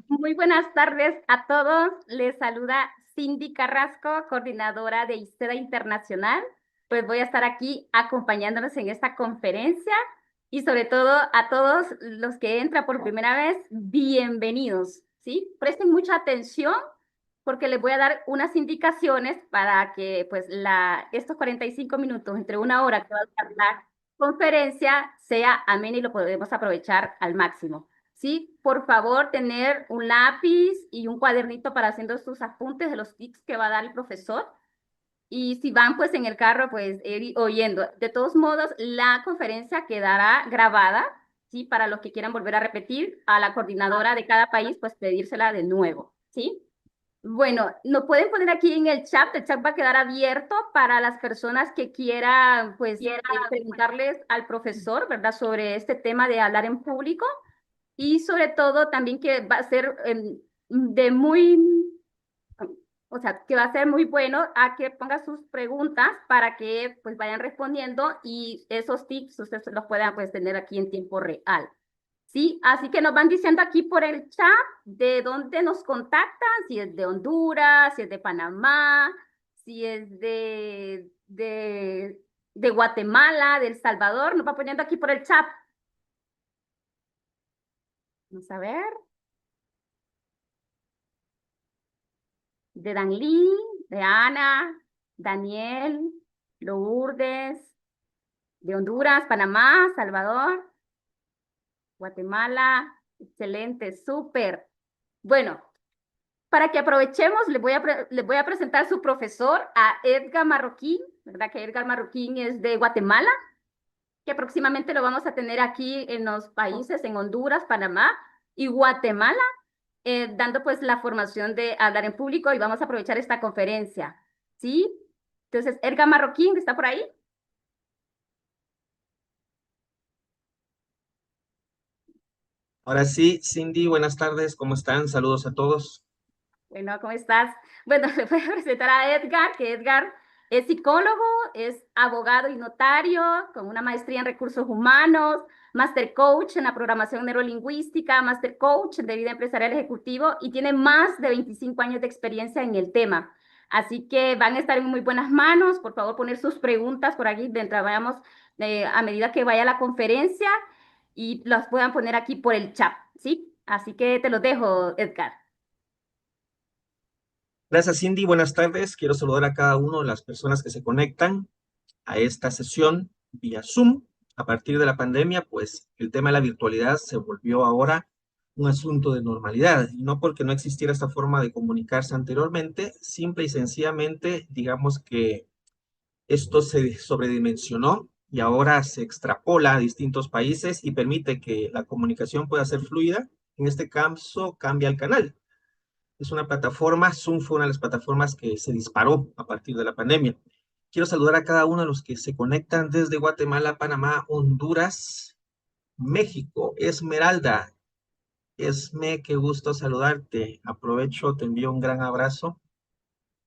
Muy buenas tardes a todos. Les saluda Cindy Carrasco, coordinadora de ICEDA Internacional. Pues voy a estar aquí acompañándonos en esta conferencia y sobre todo a todos los que entran por primera vez, bienvenidos, ¿sí? Presten mucha atención porque les voy a dar unas indicaciones para que pues estos 45 minutos, entre una hora que va a durar la conferencia, sea amena y lo podemos aprovechar al máximo. Sí, por favor, tener un lápiz y un cuadernito para haciendo sus apuntes de los tips que va a dar el profesor. Y si van pues en el carro, pues ir oyendo. De todos modos, la conferencia quedará grabada, ¿sí? Para los que quieran volver a repetir, a la coordinadora de cada país, pues pedírsela de nuevo, ¿sí? Bueno, nos pueden poner aquí en el chat va a quedar abierto para las personas que quieran, pues, preguntarles al profesor, ¿verdad? Sobre este tema de hablar en público y sobre todo también que va a ser de muy, o sea, que va a ser muy bueno a que ponga sus preguntas para que pues vayan respondiendo y esos tips ustedes los puedan pues tener aquí en tiempo real. Sí, así que nos van diciendo aquí por el chat de dónde nos contactan, si es de Honduras, si es de Panamá, si es de Guatemala, de El Salvador, nos va poniendo aquí por el chat. Vamos a ver. De Danlí, de Ana, Daniel, Lourdes, de Honduras, Panamá, Salvador, Guatemala. Excelente, súper. Bueno, para que aprovechemos, les voy a presentar a su profesor, a Edgar Marroquín, ¿verdad? Que Edgar Marroquín es de Guatemala, que próximamente lo vamos a tener aquí en los países, en Honduras, Panamá y Guatemala, dando pues la formación de hablar en público y vamos a aprovechar esta conferencia, ¿sí? Entonces, Edgar Marroquín, ¿está por ahí? Ahora sí, Cindy, buenas tardes, ¿cómo están? Saludos a todos. Bueno, ¿cómo estás? Bueno, le voy a presentar a Edgar, que Edgar es psicólogo, es abogado y notario, con una maestría en recursos humanos, master coach en la programación neurolingüística, master coach de vida empresarial ejecutivo y tiene más de 25 años de experiencia en el tema. Así que van a estar en muy buenas manos. Por favor, poner sus preguntas por aquí mientras vayamos a medida que vaya la conferencia y las puedan poner aquí por el chat, ¿sí? Así que te los dejo, Edgar. Gracias, Cindy, buenas tardes. Quiero saludar a cada una de las personas que se conectan a esta sesión vía Zoom. A partir de la pandemia, pues el tema de la virtualidad se volvió ahora un asunto de normalidad, y no porque no existiera esta forma de comunicarse anteriormente, simple y sencillamente, digamos que esto se sobredimensionó y ahora se extrapola a distintos países y permite que la comunicación pueda ser fluida. En este caso, cambia el canal. Es una plataforma, Zoom fue una de las plataformas que se disparó a partir de la pandemia. Quiero saludar a cada uno de los que se conectan desde Guatemala, Panamá, Honduras, México. Esmeralda, Esme, qué gusto saludarte. Aprovecho, te envío un gran abrazo.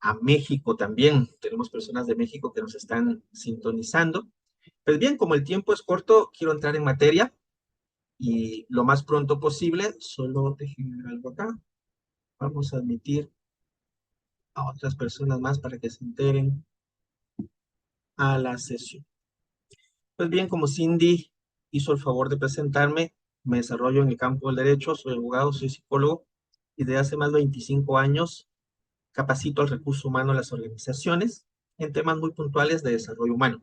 A México también, tenemos personas de México que nos están sintonizando. Pues bien, como el tiempo es corto, quiero entrar en materia y lo más pronto posible. Solo déjenme ver algo acá. Vamos a admitir a otras personas más para que se enteren a la sesión. Pues bien, como Cindy hizo el favor de presentarme, me desarrollo en el campo del derecho, soy abogado, soy psicólogo y desde hace más de 25 años capacito al recurso humano en las organizaciones en temas muy puntuales de desarrollo humano.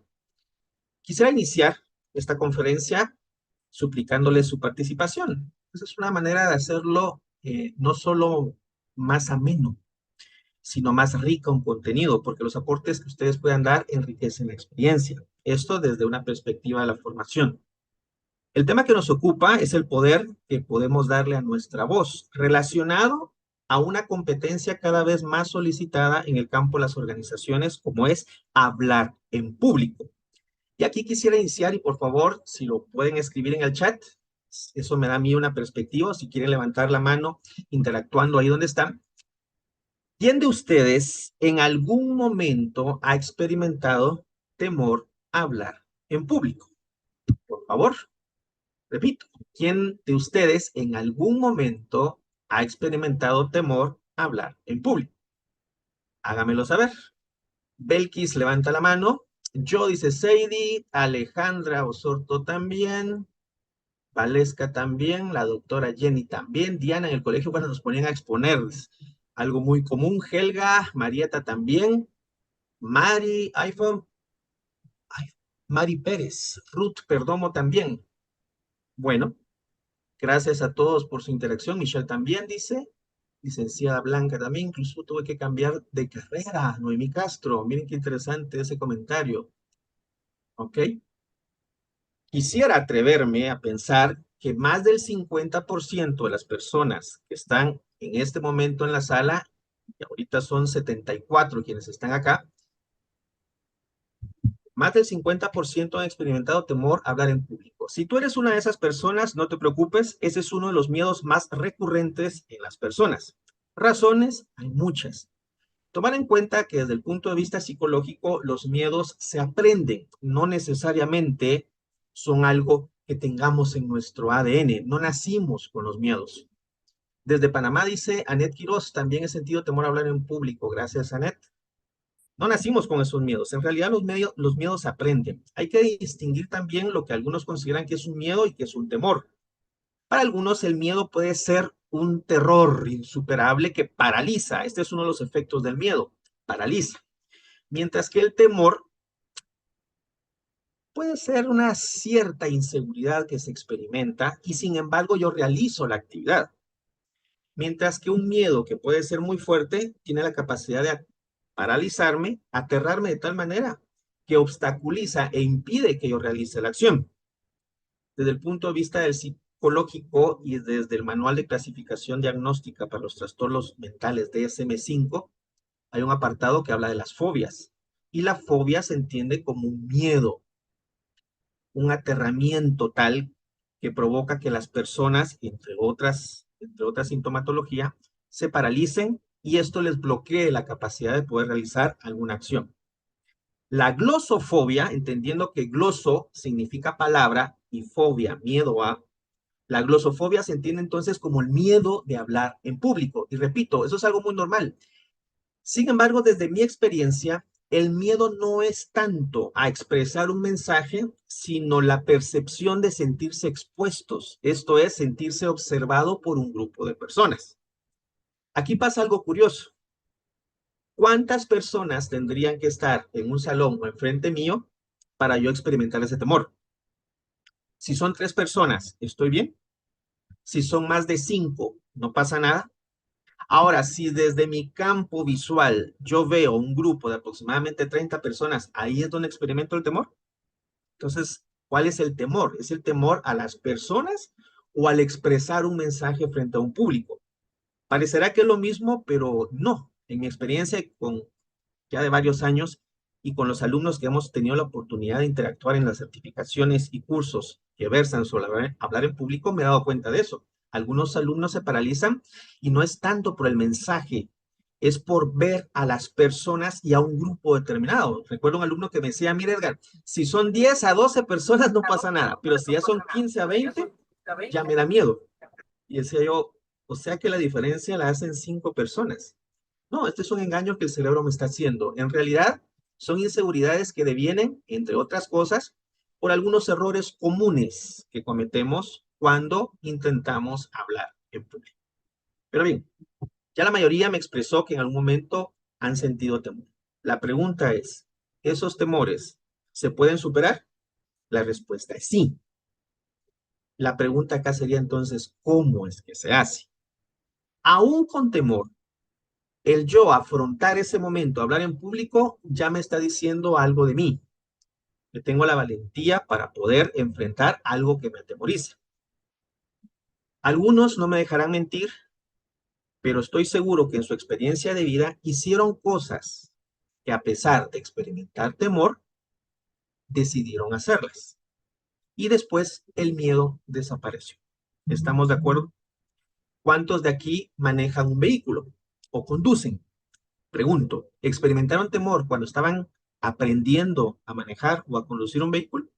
Quisiera iniciar esta conferencia suplicándole su participación. Esa es una manera de hacerlo no solo más ameno, sino más rico en contenido, porque los aportes que ustedes puedan dar enriquecen la experiencia. Esto desde una perspectiva de la formación. El tema que nos ocupa es el poder que podemos darle a nuestra voz, relacionado a una competencia cada vez más solicitada en el campo de las organizaciones, como es hablar en público. Y aquí quisiera iniciar y por favor, si lo pueden escribir en el chat, eso me da a mí una perspectiva, si quieren levantar la mano interactuando ahí donde están. ¿Quién de ustedes en algún momento ha experimentado temor a hablar en público? Por favor, repito, ¿quién de ustedes en algún momento ha experimentado temor a hablar en público? Hágamelo saber. Belkis levanta la mano. Yo, dice Seidi. Alejandra Osorto también. Valesca también. La doctora Jenny también. Diana, en el colegio cuando nos ponían a exponer algo muy común. Helga, Marieta también. Mari, iPhone. Mari Pérez. Ruth Perdomo también. Bueno, gracias a todos por su interacción. Michelle también dice. Licenciada Blanca también. Incluso tuve que cambiar de carrera. Noemí Castro. Miren qué interesante ese comentario. ¿Ok? Quisiera atreverme a pensar que más del 50% de las personas que están en este momento en la sala, y ahorita son 74 quienes están acá, más del 50% han experimentado temor a hablar en público. Si tú eres una de esas personas, no te preocupes, ese es uno de los miedos más recurrentes en las personas. Razones, hay muchas. Tomar en cuenta que desde el punto de vista psicológico, los miedos se aprenden, no necesariamente son algo que tengamos en nuestro ADN, no nacimos con los miedos. Desde Panamá dice Anet Quiroz, también he sentido temor a hablar en público, gracias Anet. No nacimos con esos miedos, en realidad los miedos se aprenden. Hay que distinguir también lo que algunos consideran que es un miedo y que es un temor. Para algunos el miedo puede ser un terror insuperable que paraliza. Este es uno de los efectos del miedo, paraliza. Mientras que el temor puede ser una cierta inseguridad que se experimenta y sin embargo yo realizo la actividad. Mientras que un miedo que puede ser muy fuerte tiene la capacidad de paralizarme, aterrarme de tal manera que obstaculiza e impide que yo realice la acción. Desde el punto de vista del psicológico y desde el Manual de Clasificación Diagnóstica para los Trastornos Mentales DSM-5, hay un apartado que habla de las fobias. Y la fobia se entiende como un miedo, un aterramiento tal que provoca que las personas, entre otras sintomatología, se paralicen y esto les bloquee la capacidad de poder realizar alguna acción. La glosofobia, entendiendo que gloso significa palabra y fobia, miedo a, la glosofobia se entiende entonces como el miedo de hablar en público. Y repito, eso es algo muy normal. Sin embargo, desde mi experiencia, el miedo no es tanto a expresar un mensaje, sino la percepción de sentirse expuestos, esto es, sentirse observado por un grupo de personas. Aquí pasa algo curioso. ¿Cuántas personas tendrían que estar en un salón o enfrente mío para yo experimentar ese temor? Si son 3 personas, ¿estoy bien? Si son más de 5, ¿no pasa nada? Ahora, si desde mi campo visual yo veo un grupo de aproximadamente 30 personas, ahí es donde experimento el temor. Entonces, ¿cuál es el temor? ¿Es el temor a las personas o al expresar un mensaje frente a un público? Parecerá que es lo mismo, pero no. En mi experiencia con ya de varios años y con los alumnos que hemos tenido la oportunidad de interactuar en las certificaciones y cursos que versan sobre hablar en público, me he dado cuenta de eso. Algunos alumnos se paralizan y no es tanto por el mensaje, es por ver a las personas y a un grupo determinado. Recuerdo un alumno que me decía, mira Edgar, si son 10 a 12 personas no pasa nada, pero si ya son 15 a 20, ya me da miedo. Y decía yo, o sea que la diferencia la hacen 5 personas. No, este es un engaño que el cerebro me está haciendo. En realidad, son inseguridades que devienen, entre otras cosas, por algunos errores comunes que cometemos cuando intentamos hablar en público. Pero bien, ya la mayoría me expresó que en algún momento han sentido temor. La pregunta es, ¿esos temores se pueden superar? La respuesta es sí. La pregunta acá sería entonces, ¿cómo es que se hace? Aún con temor, el yo afrontar ese momento, hablar en público, ya me está diciendo algo de mí. Que tengo la valentía para poder enfrentar algo que me atemoriza. Algunos no me dejarán mentir, pero estoy seguro que en su experiencia de vida hicieron cosas que a pesar de experimentar temor, decidieron hacerlas. Y después el miedo desapareció. ¿Estamos de acuerdo? ¿Cuántos de aquí manejan un vehículo o conducen? Pregunto, ¿experimentaron temor cuando estaban aprendiendo a manejar o a conducir un vehículo?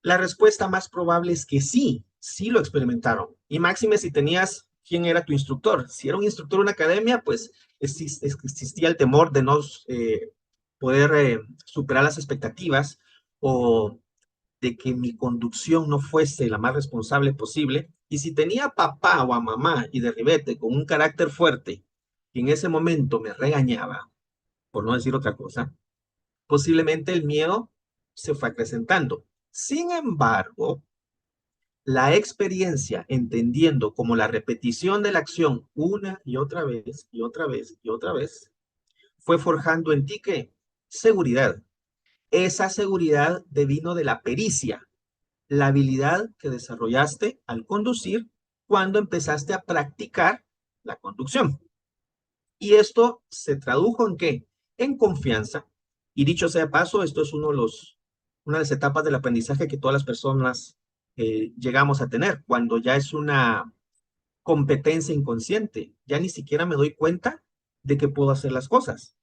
La respuesta más probable es que sí, sí lo experimentaron. Y máxime si tenías quién era tu instructor. Si era un instructor de una academia, pues existía el temor de no poder superar las expectativas o de que mi conducción no fuese la más responsable posible. Y si tenía a papá o a mamá y de ribete con un carácter fuerte, que en ese momento me regañaba, por no decir otra cosa, posiblemente el miedo se fue acrecentando. Sin embargo, la experiencia, entendiendo como la repetición de la acción una y otra vez, y otra vez, y otra vez, fue forjando en ti que seguridad. Esa seguridad devino de la pericia, la habilidad que desarrollaste al conducir cuando empezaste a practicar la conducción. Y esto se tradujo en qué? En confianza. Y dicho sea paso, esto es una de las etapas del aprendizaje que todas las personas llegamos a tener, cuando ya es una competencia inconsciente. Ya ni siquiera me doy cuenta de que puedo hacer las cosas.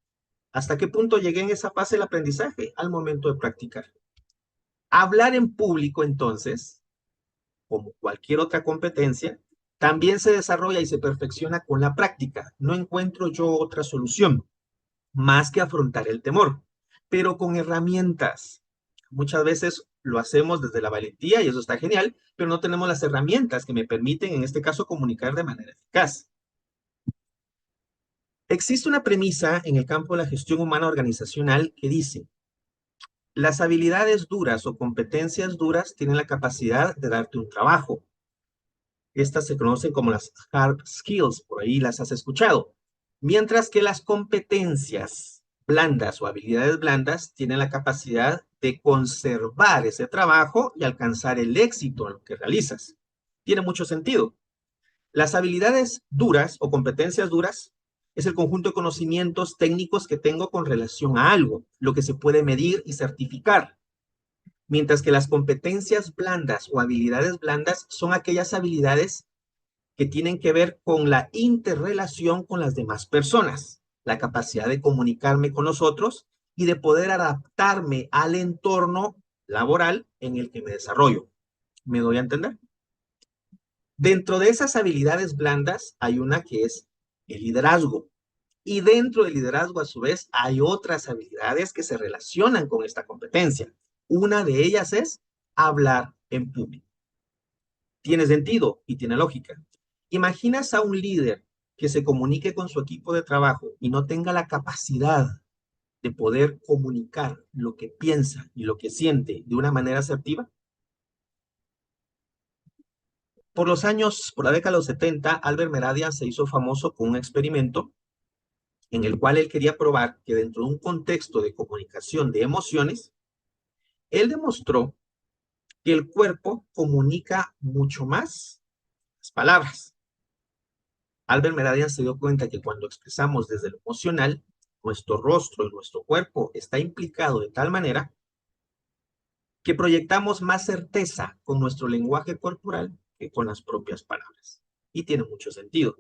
¿Hasta qué punto llegué en esa fase del aprendizaje? Al momento de practicar. Hablar en público, entonces, como cualquier otra competencia, también se desarrolla y se perfecciona con la práctica. No encuentro yo otra solución más que afrontar el temor, pero con herramientas. Muchas veces lo hacemos desde la valentía y eso está genial, pero no tenemos las herramientas que me permiten, en este caso, comunicar de manera eficaz. Existe una premisa en el campo de la gestión humana organizacional que dice, las habilidades duras o competencias duras tienen la capacidad de darte un trabajo. Estas se conocen como las hard skills, por ahí las has escuchado. Mientras que las competencias blandas o habilidades blandas tienen la capacidad de conservar ese trabajo y alcanzar el éxito en lo que realizas. Tiene mucho sentido. Las habilidades duras o competencias duras es el conjunto de conocimientos técnicos que tengo con relación a algo, lo que se puede medir y certificar. Mientras que las competencias blandas o habilidades blandas son aquellas habilidades que tienen que ver con la interrelación con las demás personas, la capacidad de comunicarme con los otros y de poder adaptarme al entorno laboral en el que me desarrollo. ¿Me doy a entender? Dentro de esas habilidades blandas hay una que es el liderazgo. Y dentro del liderazgo, a su vez, hay otras habilidades que se relacionan con esta competencia. Una de ellas es hablar en público. Tiene sentido y tiene lógica. ¿Imaginas a un líder que se comunique con su equipo de trabajo y no tenga la capacidad de poder comunicar lo que piensa y lo que siente de una manera asertiva? Por la década de los 70, Albert Mehrabian se hizo famoso con un experimento en el cual él quería probar que dentro de un contexto de comunicación de emociones, él demostró que el cuerpo comunica mucho más las palabras. Albert Mehrabian se dio cuenta que cuando expresamos desde lo emocional, nuestro rostro y nuestro cuerpo está implicado de tal manera que proyectamos más certeza con nuestro lenguaje corporal que con las propias palabras. Y tiene mucho sentido.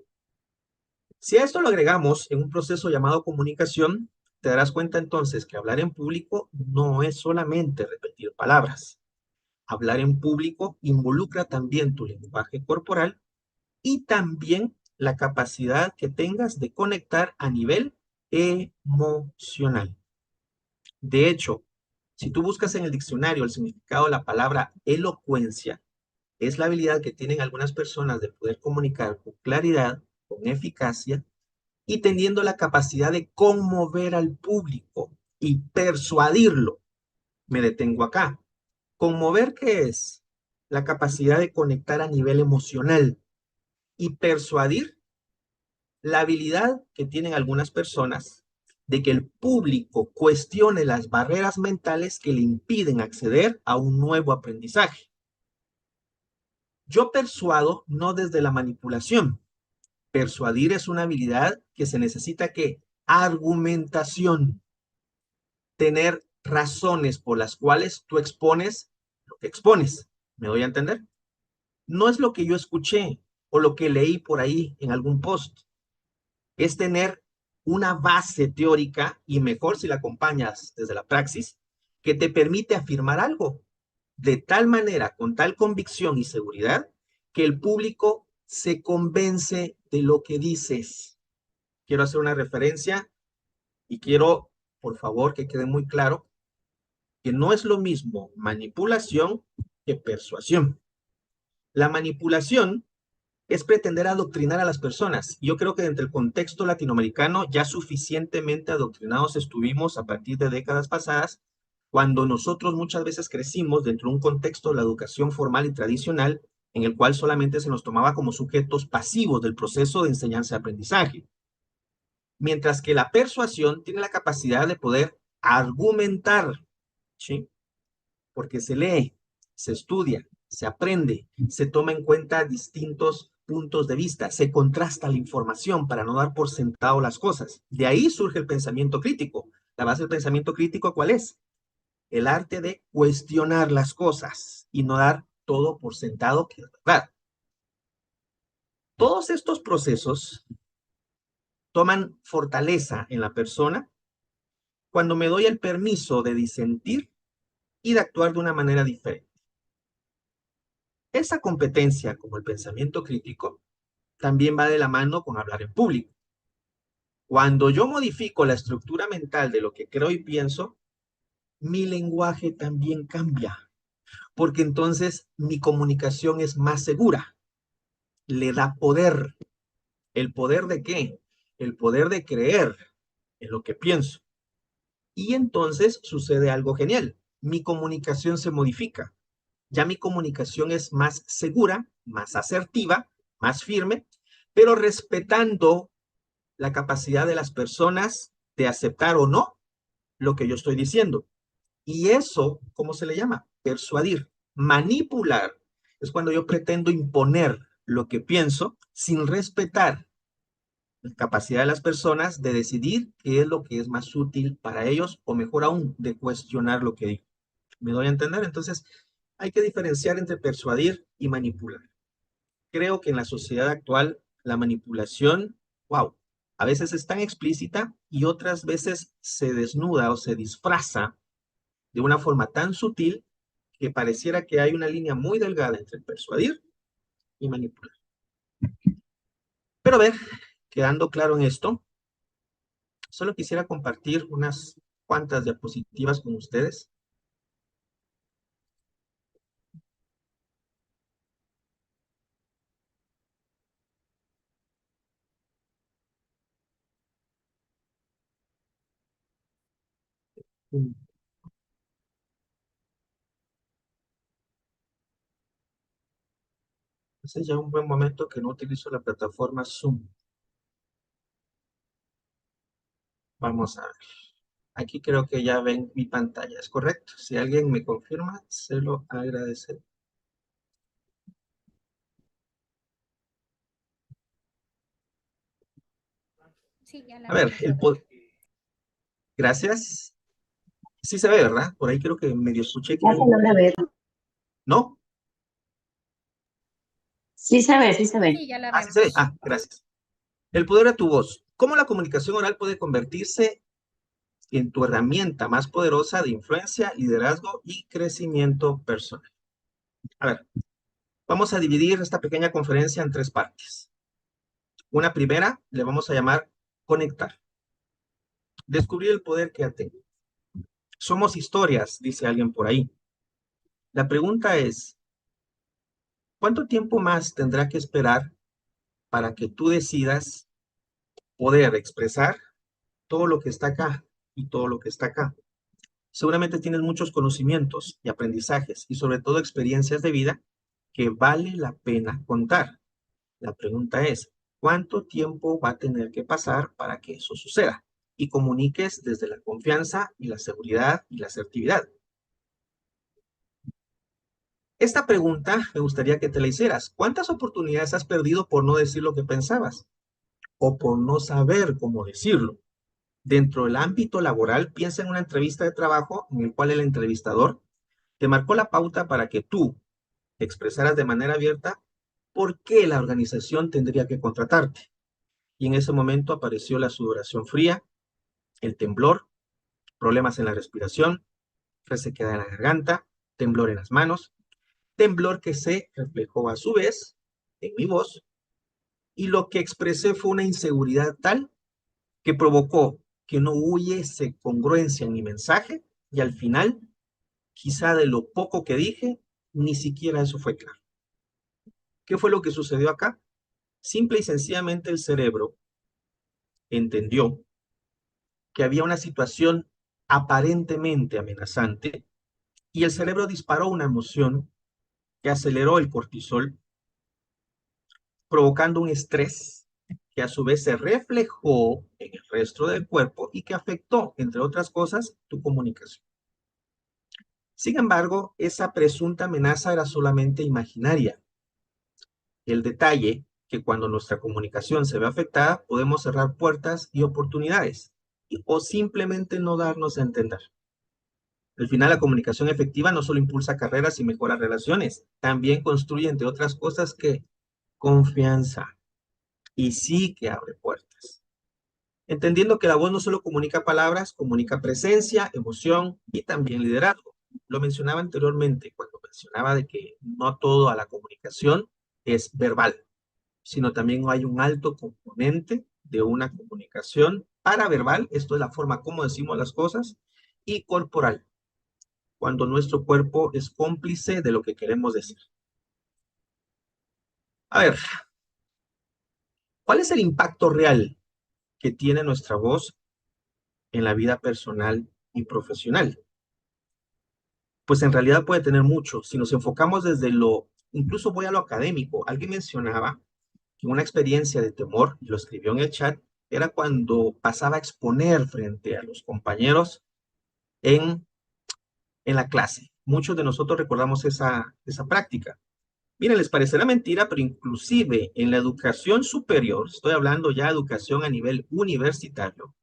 Si a esto lo agregamos en un proceso llamado comunicación, te darás cuenta entonces que hablar en público no es solamente repetir palabras. Hablar en público involucra también tu lenguaje corporal y también la capacidad que tengas de conectar a nivel emocional. De hecho, si tú buscas en el diccionario el significado de la palabra elocuencia, es la habilidad que tienen algunas personas de poder comunicar con claridad, con eficacia y teniendo la capacidad de conmover al público y persuadirlo. Me detengo acá. ¿Conmover qué es? La capacidad de conectar a nivel emocional y persuadir la habilidad que tienen algunas personas de que el público cuestione las barreras mentales que le impiden acceder a un nuevo aprendizaje. Yo persuado no desde la manipulación. Persuadir es una habilidad que se necesita que argumentación, tener razones por las cuales tú expones lo que expones. ¿Me doy a entender? No es lo que yo escuché o lo que leí por ahí en algún post. Es tener una base teórica y mejor si la acompañas desde la praxis que te permite afirmar algo de tal manera, con tal convicción y seguridad, que el público se convence de lo que dices. Quiero hacer una referencia y quiero, por favor, que quede muy claro que no es lo mismo manipulación que persuasión. La manipulación es pretender adoctrinar a las personas. Yo creo que dentro del contexto latinoamericano ya suficientemente adoctrinados estuvimos a partir de décadas pasadas, cuando nosotros muchas veces crecimos dentro de un contexto de la educación formal y tradicional, en el cual solamente se nos tomaba como sujetos pasivos del proceso de enseñanza-aprendizaje. Mientras que la persuasión tiene la capacidad de poder argumentar, ¿sí? Porque se lee, se estudia, se aprende, se toma en cuenta distintos puntos de vista, se contrasta la información para no dar por sentado las cosas. De ahí surge el pensamiento crítico. La base del pensamiento crítico, ¿cuál es? El arte de cuestionar las cosas y no dar todo por sentado que es verdad. Todos estos procesos toman fortaleza en la persona cuando me doy el permiso de disentir y de actuar de una manera diferente. Esa competencia, como el pensamiento crítico, también va de la mano con hablar en público. Cuando yo modifico la estructura mental de lo que creo y pienso, mi lenguaje también cambia, porque entonces mi comunicación es más segura, le da poder. ¿El poder de qué? El poder de creer en lo que pienso. Y entonces sucede algo genial. Mi comunicación se modifica. Ya mi comunicación es más segura, más asertiva, más firme, pero respetando la capacidad de las personas de aceptar o no lo que yo estoy diciendo. Y eso, ¿cómo se le llama? Persuadir. Manipular es cuando yo pretendo imponer lo que pienso sin respetar la capacidad de las personas de decidir qué es lo que es más útil para ellos o mejor aún, de cuestionar lo que digo. ¿Me doy a entender? Entonces, hay que diferenciar entre persuadir y manipular. Creo que en la sociedad actual la manipulación, wow, a veces es tan explícita y otras veces se desnuda o se disfraza de una forma tan sutil que pareciera que hay una línea muy delgada entre persuadir y manipular. Pero a ver, quedando claro en esto, solo quisiera compartir unas cuantas diapositivas con ustedes. Ese es ya un buen momento que no utilizo la plataforma Zoom. Vamos a ver. Aquí creo que ya ven mi pantalla, ¿es correcto? Si alguien me confirma, se lo agradeceré. Sí, ya la A ver, alcanzo a ver. gracias. Sí se ve, ¿verdad? Por ahí creo que medio escuché que Ya se logra ver. ¿no? Sí se ve, sí se ve. Sí, ya la Ah, sí se ve. vemos. Ah, gracias. El poder a tu voz. ¿Cómo la comunicación oral puede convertirse en tu herramienta más poderosa de influencia, liderazgo y crecimiento personal? A ver, vamos a dividir esta pequeña conferencia en tres partes. Una primera le vamos a llamar conectar. Descubrir el poder que ya tengo. Somos historias, dice alguien por ahí. La pregunta es, ¿cuánto tiempo más tendrá que esperar para que tú decidas poder expresar todo lo que está acá y todo lo que está acá? Seguramente tienes muchos conocimientos y aprendizajes y sobre todo experiencias de vida que vale la pena contar. La pregunta es, ¿cuánto tiempo va a tener que pasar para que eso suceda? Y comuniques desde la confianza y la seguridad y la asertividad. Esta pregunta me gustaría que te la hicieras. ¿Cuántas oportunidades has perdido por no decir lo que pensabas o por no saber cómo decirlo? Dentro del ámbito laboral, piensa en una entrevista de trabajo en el cual el entrevistador te marcó la pauta para que tú te expresaras de manera abierta por qué la organización tendría que contratarte. Y en ese momento apareció la sudoración fría, el temblor, problemas en la respiración, resequedad en la garganta, temblor en las manos, temblor que se reflejó a su vez en mi voz y lo que expresé fue una inseguridad tal que provocó que no hubiese congruencia en mi mensaje y al final, quizá de lo poco que dije, ni siquiera eso fue claro. ¿Qué fue lo que sucedió acá? Simple y sencillamente el cerebro entendió que había una situación aparentemente amenazante y el cerebro disparó una emoción que aceleró el cortisol, provocando un estrés que a su vez se reflejó en el resto del cuerpo y que afectó, entre otras cosas, tu comunicación. Sin embargo, esa presunta amenaza era solamente imaginaria. El detalle que cuando nuestra comunicación se ve afectada, podemos cerrar puertas y oportunidades, o simplemente no darnos a entender. Al final, la comunicación efectiva no solo impulsa carreras y mejora relaciones, también construye, entre otras cosas, que confianza y sí que abre puertas. Entendiendo que la voz no solo comunica palabras, comunica presencia, emoción y también liderazgo. Lo mencionaba anteriormente cuando mencionaba de que no toda la comunicación es verbal, sino también hay un alto componente de una comunicación paraverbal, esto es la forma como decimos las cosas, y corporal, cuando nuestro cuerpo es cómplice de lo que queremos decir. A ver, ¿cuál es el impacto real que tiene nuestra voz en la vida personal y profesional? Pues en realidad puede tener mucho. Si nos enfocamos desde lo, incluso voy a lo académico, alguien mencionaba que una experiencia de temor, y lo escribió en el chat, era cuando pasaba a exponer frente a los compañeros en, en la clase. Muchos de nosotros recordamos esa práctica. Miren, les parecerá mentira, pero inclusive en la educación superior, estoy hablando ya de educación a nivel universitario,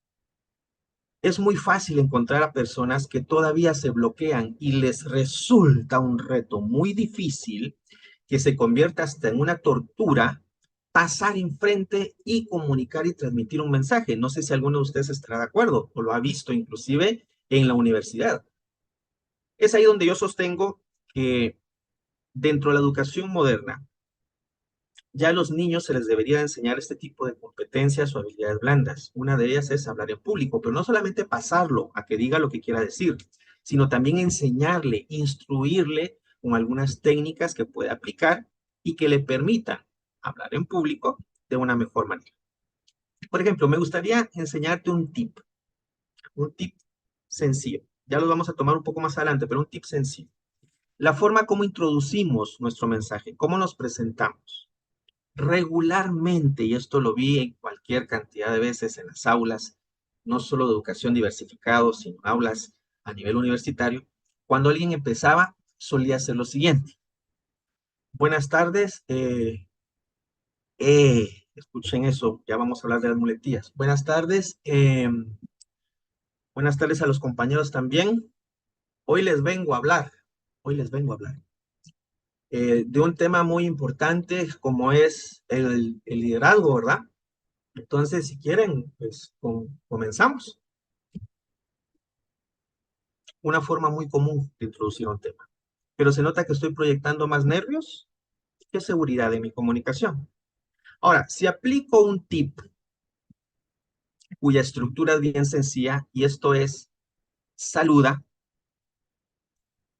es muy fácil encontrar a personas que todavía se bloquean y les resulta un reto muy difícil que se convierta hasta en una tortura pasar enfrente y comunicar y transmitir un mensaje. No sé si alguno de ustedes estará de acuerdo o lo ha visto inclusive en la universidad. Es ahí donde yo sostengo que dentro de la educación moderna, ya a los niños se les debería enseñar este tipo de competencias o habilidades blandas. Una de ellas es hablar en público, pero no solamente pasarlo a que diga lo que quiera decir, sino también enseñarle, instruirle con algunas técnicas que puede aplicar y que le permitan hablar en público de una mejor manera. Por ejemplo, me gustaría enseñarte un tip sencillo. Ya lo vamos a tomar un poco más adelante, pero un tip sencillo. La forma como introducimos nuestro mensaje, cómo nos presentamos regularmente, y esto lo vi en cualquier cantidad de veces en las aulas, no solo de educación diversificado, sino aulas a nivel universitario, cuando alguien empezaba, solía hacer lo siguiente. Buenas tardes, escuchen eso, ya vamos a hablar de las muletillas. Buenas tardes a los compañeros también. Hoy les vengo a hablar, hoy les vengo a hablar de un tema muy importante como es el liderazgo, ¿verdad? Entonces, si quieren, pues comenzamos. Una forma muy común de introducir un tema. Pero se nota que estoy proyectando más nervios que seguridad en mi comunicación. Ahora, si aplico un tip cuya estructura es bien sencilla, y esto es saluda,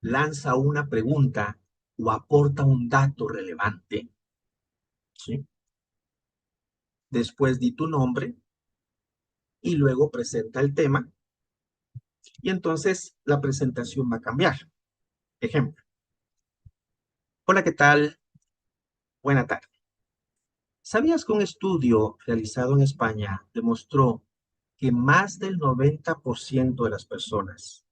lanza una pregunta o aporta un dato relevante, ¿sí? Después di tu nombre y luego presenta el tema y entonces la presentación va a cambiar. Ejemplo. Hola, ¿qué tal? Buena tarde. ¿Sabías que un estudio realizado en España demostró que más del 90% de las personas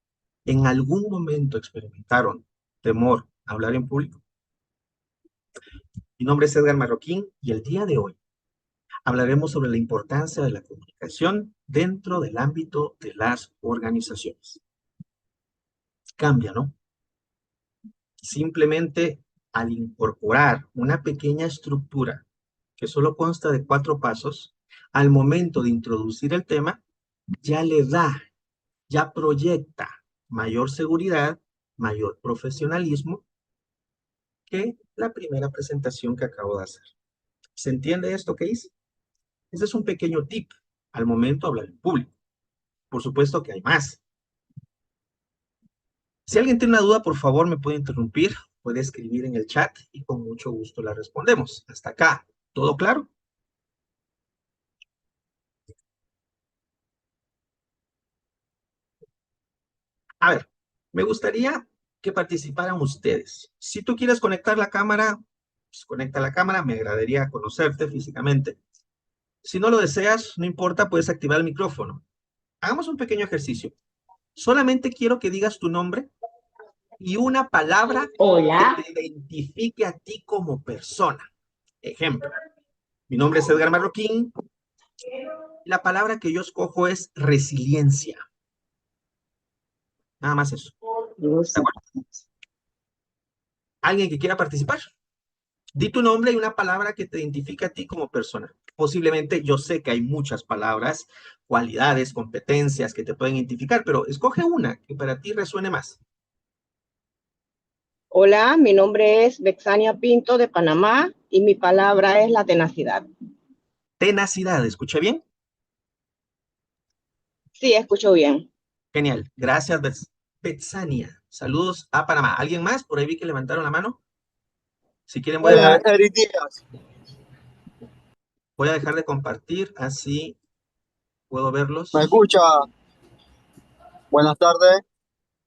en algún momento experimentaron temor a hablar en público? Mi nombre es Edgar Marroquín y el día de hoy hablaremos sobre la importancia de la comunicación dentro del ámbito de las organizaciones. Cambia, ¿no? Simplemente al incorporar una pequeña estructura que solo consta de 4 pasos, al momento de introducir el tema, ya le da, ya proyecta mayor seguridad, mayor profesionalismo que la primera presentación que acabo de hacer. ¿Se entiende esto que hice? Ese es un pequeño tip al momento de hablar en público. Por supuesto que hay más. Si alguien tiene una duda, por favor me puede interrumpir, puede escribir en el chat y con mucho gusto la respondemos. Hasta acá, ¿todo claro? A ver, me gustaría que participaran ustedes. Si tú quieres conectar la cámara, pues conecta la cámara, me agradaría conocerte físicamente. Si no lo deseas, no importa, puedes activar el micrófono. Hagamos un pequeño ejercicio. Solamente quiero que digas tu nombre y una palabra que Hola. te identifique a ti como persona. Ejemplo, mi nombre es Edgar Marroquín. La palabra que yo escojo es resiliencia. Nada más eso. ¿De acuerdo? ¿Alguien que quiera participar? Di tu nombre y una palabra que te identifique a ti como persona. Posiblemente yo sé que hay muchas palabras, cualidades, competencias que te pueden identificar, pero escoge una que para ti resuene más. Hola, mi nombre es Bexania Pinto de Panamá y mi palabra es la tenacidad. Tenacidad, ¿escuché bien? Sí, escucho bien. Genial. Gracias, Betsania. Saludos a Panamá. ¿Alguien más? Por ahí vi que levantaron la mano. Si quieren, Eric Díaz. voy a dejar de compartir, así puedo ¿Me verlos. escucha? Buenas tardes,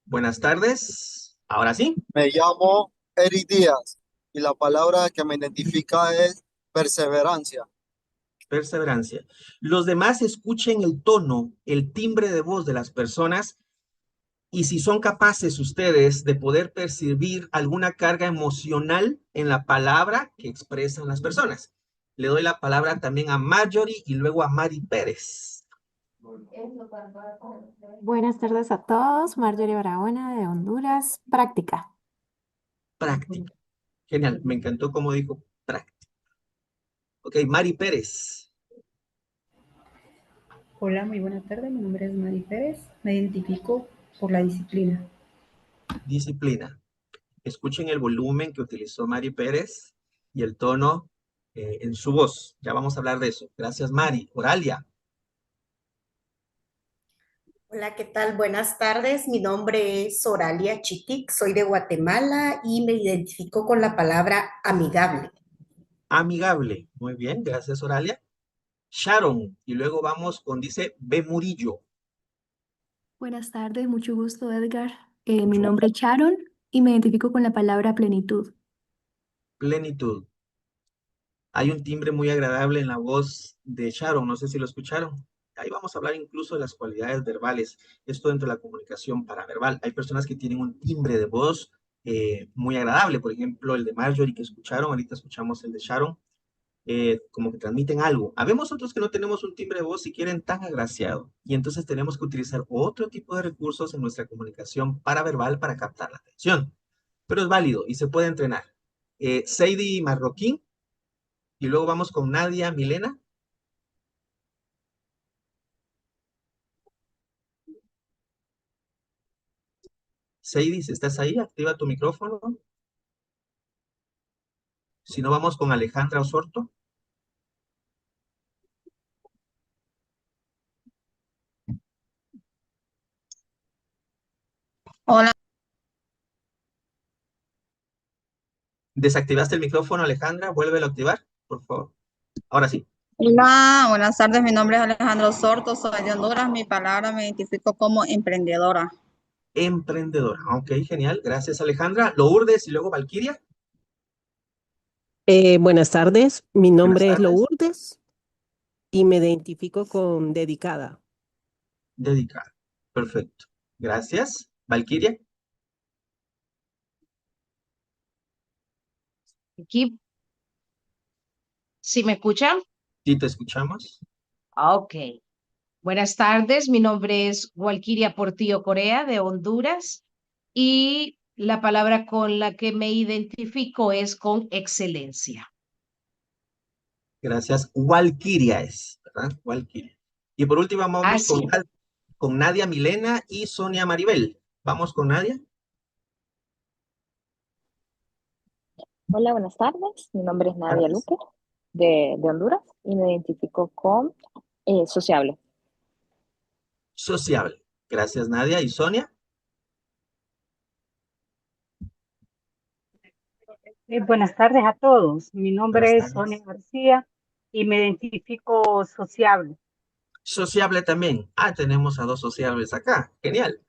Buenas tardes. Ahora sí, me llamo Eric Díaz y la palabra que me identifica es perseverancia. perseverancia. Los demás escuchen el tono, el timbre de voz de las personas y si son capaces ustedes de poder percibir alguna carga emocional en la palabra que expresan las personas. Le doy la palabra también a Marjorie y luego a Mari Pérez. Buenas tardes a todos. Marjorie Barahona de Honduras. Práctica. Práctica. Genial, me encantó como dijo práctica. Ok, Mari Pérez. Hola, muy buena tarde. Mi nombre es Mari Pérez. Me identifico por la disciplina. Disciplina. Escuchen el volumen que utilizó Mari Pérez y el tono en su voz. Ya vamos a hablar de eso. Gracias, Mari. Oralia. Hola, ¿qué tal? Buenas tardes. Mi nombre es Oralia Chitic, soy de Guatemala y me identifico con la palabra amigable. Amigable. Muy bien, gracias, Oralia. Sharon. Y luego vamos con, dice, B. Murillo. Buenas tardes, mucho gusto, Edgar. Mi Mucho nombre gusto. es Sharon y me identifico con la palabra plenitud. Plenitud. Hay un timbre muy agradable en la voz de Sharon, no sé si lo escucharon. Ahí vamos a hablar incluso de las cualidades verbales, esto dentro de la comunicación paraverbal. Hay personas que tienen un timbre de voz muy agradable, por ejemplo, el de Marjorie que escucharon, ahorita escuchamos el de Sharon, como que transmiten algo. Habemos otros que no tenemos un timbre de voz si quieren tan agraciado, y entonces tenemos que utilizar otro tipo de recursos en nuestra comunicación paraverbal para captar la atención. Pero es válido y se puede entrenar. Sadie Marroquín, y luego vamos con Nadia Milena. Sadie, si estás ahí, activa tu micrófono. Si no, vamos con Alejandra Osorto. Hola, Desactivaste el micrófono, Alejandra. Vuélvelo a activar, por favor. Ahora sí. hola, buenas tardes. Mi nombre es Alejandro Sorto, soy de Honduras. Mi palabra me identifico como emprendedora. Emprendedora. Ok, genial. Gracias, Alejandra. Lourdes y luego Valquiria. Buenas tardes, mi Buenas nombre es tardes. Lourdes y me identifico con dedicada. Dedicada. Perfecto. Gracias. Valquiria. Aquí, ¿sí me escuchan? Sí, te escuchamos. Ok. Buenas tardes, mi nombre es Walkiria Portillo Corea de Honduras y la palabra con la que me identifico es con excelencia. Gracias. Valquiria es, ¿verdad? Valquiria. Y por último vamos Así. con Nadia Milena y Sonia Maribel. Vamos con Nadia. Hola, buenas tardes. Mi nombre es Nadia Tardes. Luque de Honduras y me identifico con sociable. Sociable. Gracias, Nadia. ¿Y Sonia? Buenas tardes a todos. Mi Buenas nombre es tardes. Sonia García y me identifico sociable. Sociable también. Ah, tenemos a dos sociables acá. Genial.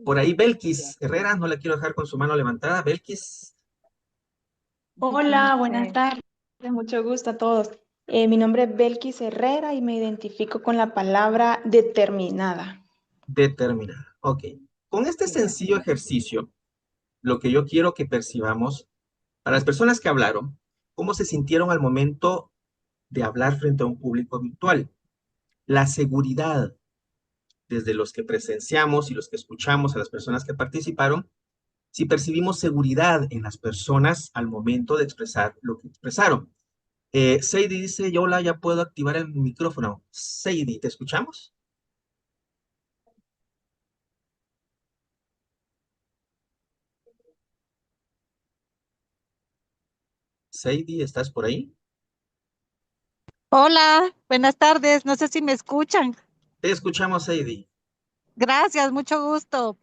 Por ahí Belkis Herrera, no la quiero dejar con su mano levantada. Belkis, Hola, buenas tardes, mucho gusto a todos. Mi nombre es Belkis Herrera y me identifico con la palabra determinada. determinada. Ok. Con este sencillo ejercicio, lo que yo quiero que percibamos, para las personas que hablaron, cómo se sintieron al momento de hablar frente a un público virtual. La seguridad, desde los que presenciamos y los que escuchamos a las personas que participaron, si percibimos seguridad en las personas al momento de expresar lo que expresaron. Seidi dice, hola, ya puedo activar el micrófono. Seidi, ¿te escuchamos? Seidi, ¿estás por ahí? Hola, buenas tardes. No sé si me escuchan. Te escuchamos, Seidi. Gracias, mucho gusto.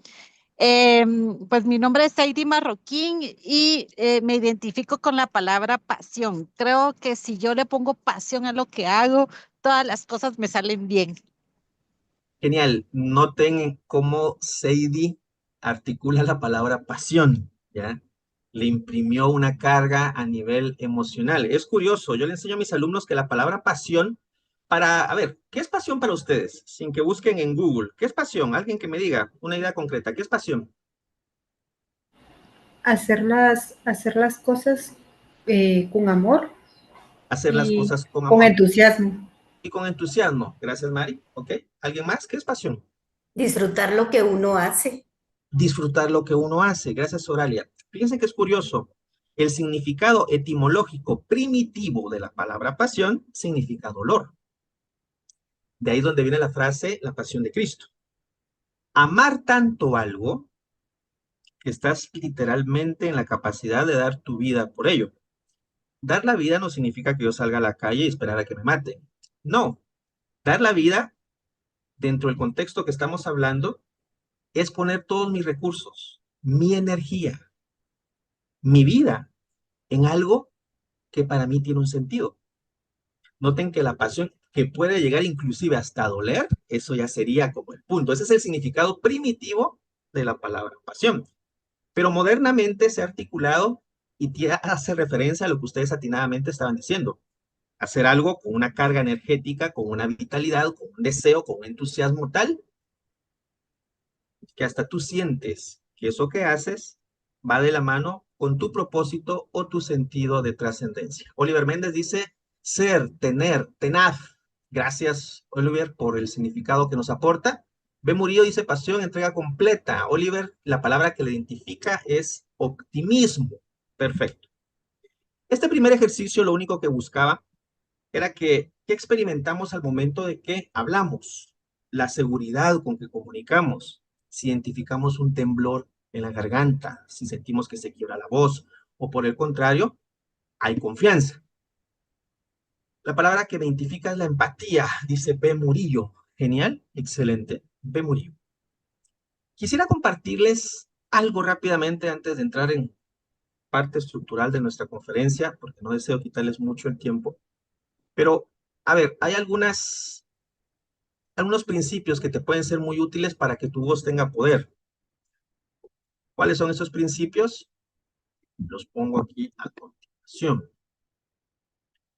Pues mi nombre es Heidi Marroquín y me identifico con la palabra pasión. Creo que si yo le pongo pasión a lo que hago, todas las cosas me salen bien. Genial. Noten cómo Seidi articula la palabra pasión, ¿ya? Le imprimió una carga a nivel emocional. Es curioso, yo le enseño a mis alumnos que la palabra pasión a ver, ¿qué es pasión para ustedes? Sin que busquen en Google. ¿Qué es pasión? Alguien que me diga una idea concreta. ¿Qué es pasión? Hacer las cosas con amor Hacer las y cosas con con amor entusiasmo. y con entusiasmo. Gracias, Mari. ¿Ok? ¿Alguien más? ¿Qué es pasión? Disfrutar lo que uno hace. Disfrutar lo que uno hace. Gracias, Oralia. Fíjense que es curioso. El significado etimológico primitivo de la palabra pasión significa dolor. De ahí es donde viene la frase, la pasión de Cristo. Amar tanto algo que estás literalmente en la capacidad de dar tu vida por ello. Dar la vida no significa que yo salga a la calle y esperar a que me maten. No. Dar la vida, dentro del contexto que estamos hablando, es poner todos mis recursos, mi energía, mi vida en algo que para mí tiene un sentido. Noten que la pasión que puede llegar inclusive hasta doler, eso ya sería como el punto. Ese es el significado primitivo de la palabra pasión. Pero modernamente se ha articulado y hace referencia a lo que ustedes atinadamente estaban diciendo. Hacer algo con una carga energética, con una vitalidad, con un deseo, con un entusiasmo tal que hasta tú sientes que eso que haces va de la mano con tu propósito o tu sentido de trascendencia. Oliver Méndez dice ser, tener, tenaz. Gracias, Oliver, por el significado que nos aporta. B. Murillo dice pasión, entrega completa. Oliver, la palabra que le identifica es optimismo. Perfecto. Este primer ejercicio lo único que buscaba era que experimentamos al momento de que hablamos, la seguridad con que comunicamos, si identificamos un temblor en la garganta, si sentimos que se quiebra la voz, o por el contrario, hay confianza. La palabra que me identifica es la empatía, dice P. Murillo. Genial, excelente, P. Murillo. Quisiera compartirles algo rápidamente antes de entrar en parte estructural de nuestra conferencia, porque no deseo quitarles mucho el tiempo. Pero, a ver, hay algunos principios que te pueden ser muy útiles para que tu voz tenga poder. ¿Cuáles son esos principios? Los pongo aquí a continuación.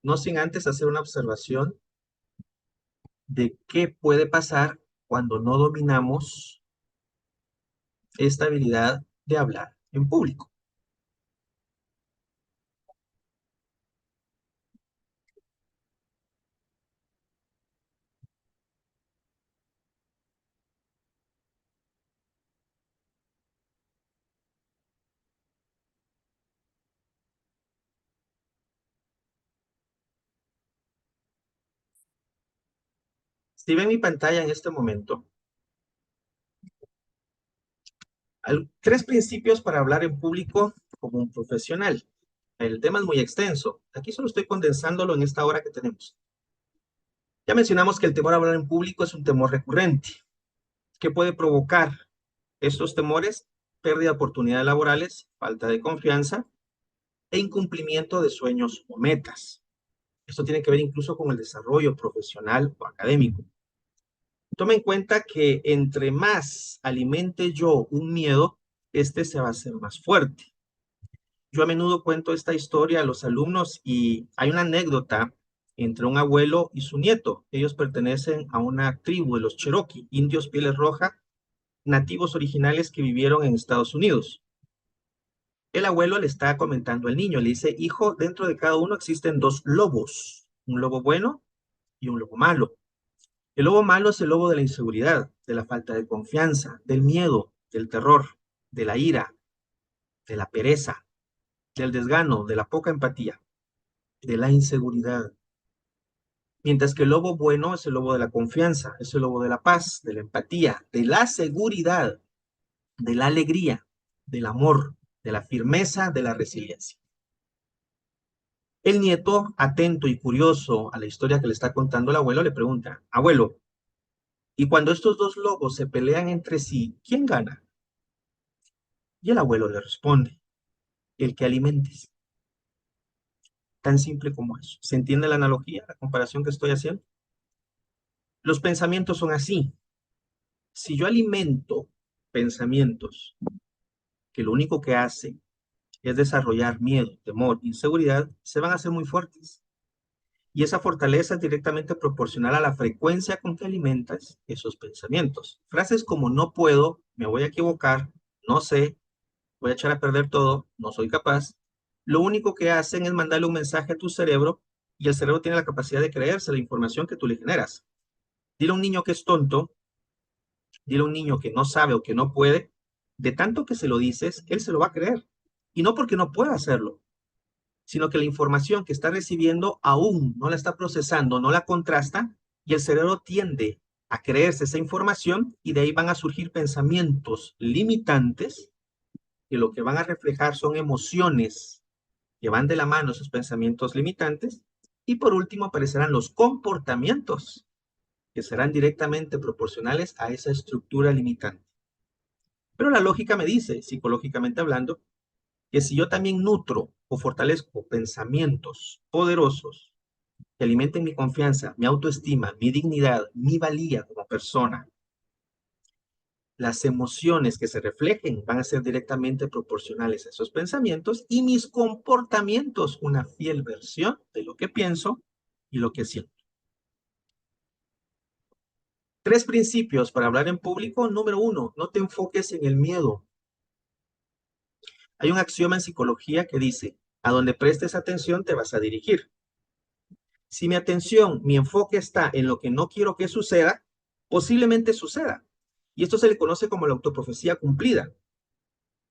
No sin antes hacer una observación de qué puede pasar cuando no dominamos esta habilidad de hablar en público. Si ven mi pantalla en este momento, hay 3 principios para hablar en público como un profesional. El tema es muy extenso. Aquí solo estoy condensándolo en esta hora que tenemos. Ya mencionamos que el temor a hablar en público es un temor recurrente. ¿Qué puede provocar estos temores? Pérdida de oportunidades laborales, falta de confianza e incumplimiento de sueños o metas. Esto tiene que ver incluso con el desarrollo profesional o académico. Tome en cuenta que entre más alimente yo un miedo, este se va a hacer más fuerte. Yo a menudo cuento esta historia a los alumnos y hay una anécdota entre un abuelo y su nieto. Ellos pertenecen a una tribu de los Cherokee, indios pieles rojas, nativos originales que vivieron en Estados Unidos. El abuelo le está comentando al niño, le dice, hijo, dentro de cada uno existen dos lobos, un lobo bueno y un lobo malo. El lobo malo es el lobo de la inseguridad, de la falta de confianza, del miedo, del terror, de la ira, de la pereza, del desgano, de la poca empatía, de la inseguridad. Mientras que el lobo bueno es el lobo de la confianza, es el lobo de la paz, de la empatía, de la seguridad, de la alegría, del amor, de la firmeza, de la resiliencia. El nieto, atento y curioso a la historia que le está contando el abuelo, le pregunta, abuelo, ¿y cuando estos dos lobos se pelean entre sí, quién gana? Y el abuelo le responde, el que alimentes. Tan simple como eso. ¿Se entiende la analogía, la comparación que estoy haciendo? Los pensamientos son así. Si yo alimento pensamientos que lo único que hacen es desarrollar miedo, temor, inseguridad, se van a hacer muy fuertes. Y esa fortaleza es directamente proporcional a la frecuencia con que alimentas esos pensamientos. Frases como no puedo, me voy a equivocar, no sé, voy a echar a perder todo, no soy capaz, lo único que hacen es mandarle un mensaje a tu cerebro y el cerebro tiene la capacidad de creerse la información que tú le generas. Dile a un niño que es tonto, dile a un niño que no sabe o que no puede, de tanto que se lo dices, él se lo va a creer. Y no porque no pueda hacerlo, sino que la información que está recibiendo aún no la está procesando, no la contrasta, y el cerebro tiende a creerse esa información y de ahí van a surgir pensamientos limitantes que lo que van a reflejar son emociones que van de la mano esos pensamientos limitantes, y por último aparecerán los comportamientos que serán directamente proporcionales a esa estructura limitante. Pero la lógica me dice, psicológicamente hablando, que si yo también nutro o fortalezco pensamientos poderosos que alimenten mi confianza, mi autoestima, mi dignidad, mi valía como persona, las emociones que se reflejen van a ser directamente proporcionales a esos pensamientos y mis comportamientos una fiel versión de lo que pienso y lo que siento. 3 principios para hablar en público. Número 1, no te enfoques en el miedo. Hay un axioma en psicología que dice, a donde prestes atención te vas a dirigir. Si mi atención, mi enfoque está en lo que no quiero que suceda, posiblemente suceda. Y esto se le conoce como la autoprofecía cumplida.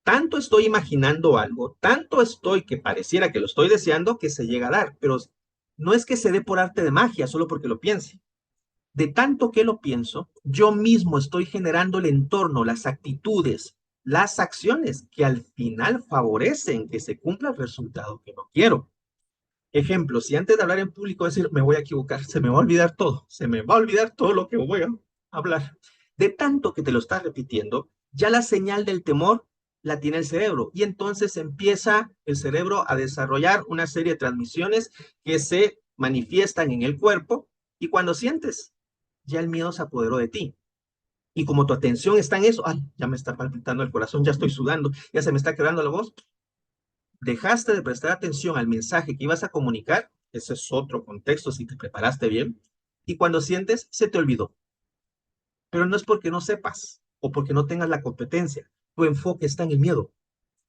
Tanto estoy imaginando algo, tanto estoy que pareciera que lo estoy deseando que se llega a dar, pero no es que se dé por arte de magia, solo porque lo piense. De tanto que lo pienso, yo mismo estoy generando el entorno, las actitudes, las acciones que al final favorecen que se cumpla el resultado que no quiero. Ejemplo, si antes de hablar en público decir me voy a equivocar, se me va a olvidar todo, se me va a olvidar todo lo que voy a hablar. De tanto que te lo estás repitiendo, ya la señal del temor la tiene el cerebro y entonces empieza el cerebro a desarrollar una serie de transmisiones que se manifiestan en el cuerpo y cuando sientes, ya el miedo se apoderó de ti. Y como tu atención está en eso, ay, ya me está palpitando el corazón, ya estoy sudando, ya se me está quedando la voz. Dejaste de prestar atención al mensaje que ibas a comunicar, ese es otro contexto si te preparaste bien, y cuando sientes, se te olvidó. Pero no es porque no sepas o porque no tengas la competencia, tu enfoque está en el miedo,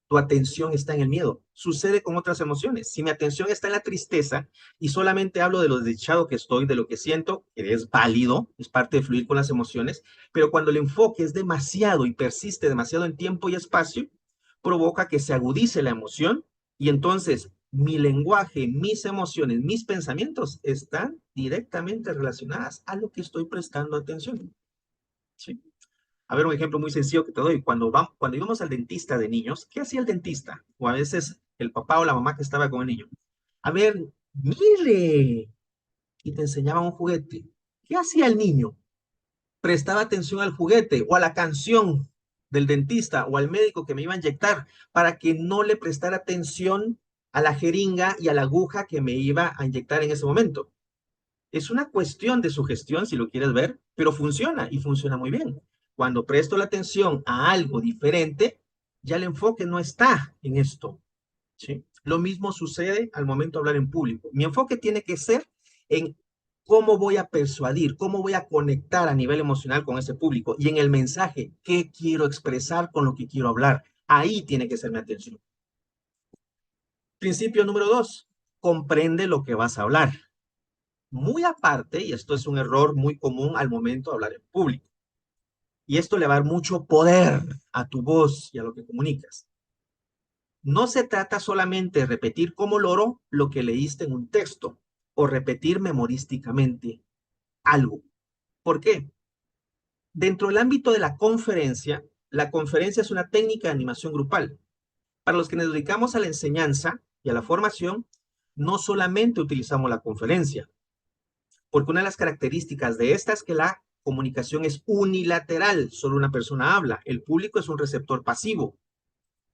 tu atención está en el miedo. Sucede con otras emociones. Si mi atención está en la tristeza y solamente hablo de lo desdichado que estoy, de lo que siento, que es válido, es parte de fluir con las emociones, pero cuando el enfoque es demasiado y persiste demasiado en tiempo y espacio, provoca que se agudice la emoción y entonces mi lenguaje, mis emociones, mis pensamientos están directamente relacionadas a lo que estoy prestando atención. ¿Sí? A ver, un ejemplo muy sencillo que te doy. Cuando íbamos al dentista de niños, ¿qué hacía el dentista? O a veces el papá o la mamá que estaba con el niño. A ver, mire, y te enseñaban un juguete. ¿Qué hacía el niño? Prestaba atención al juguete o a la canción del dentista o al médico que me iba a inyectar para que no le prestara atención a la jeringa y a la aguja que me iba a inyectar en ese momento. Es una cuestión de sugestión, si lo quieres ver, pero funciona y funciona muy bien. Cuando presto la atención a algo diferente, ya el enfoque no está en esto, ¿sí? Lo mismo sucede al momento de hablar en público. Mi enfoque tiene que ser en cómo voy a persuadir, cómo voy a conectar a nivel emocional con ese público y en el mensaje, qué quiero expresar con lo que quiero hablar. Ahí tiene que ser mi atención. Principio número 2, comprende lo que vas a hablar. Muy aparte, y esto es un error muy común al momento de hablar en público, y esto le va a dar mucho poder a tu voz y a lo que comunicas. No se trata solamente de repetir como loro lo que leíste en un texto o repetir memorísticamente algo. ¿Por qué? Dentro del ámbito de la conferencia es una técnica de animación grupal. Para los que nos dedicamos a la enseñanza y a la formación, no solamente utilizamos la conferencia, porque una de las características de esta es que la comunicación es unilateral, solo una persona habla, el público es un receptor pasivo.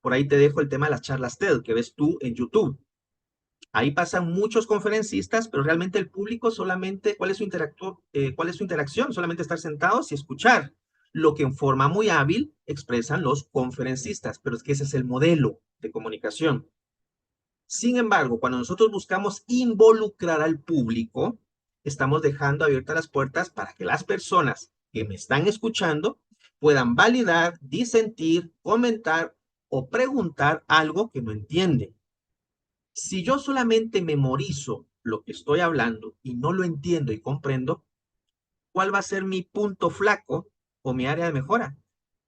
Por ahí te dejo el tema de las charlas TED que ves tú en YouTube. Ahí pasan muchos conferencistas, pero realmente el público solamente, ¿cuál es su interacción? Solamente estar sentados y escuchar, lo que en forma muy hábil expresan los conferencistas, pero es que ese es el modelo de comunicación. Sin embargo, cuando nosotros buscamos involucrar al público, estamos dejando abiertas las puertas para que las personas que me están escuchando puedan validar, disentir, comentar o preguntar algo que no entienden. Si yo solamente memorizo lo que estoy hablando y no lo entiendo y comprendo, ¿cuál va a ser mi punto flaco o mi área de mejora?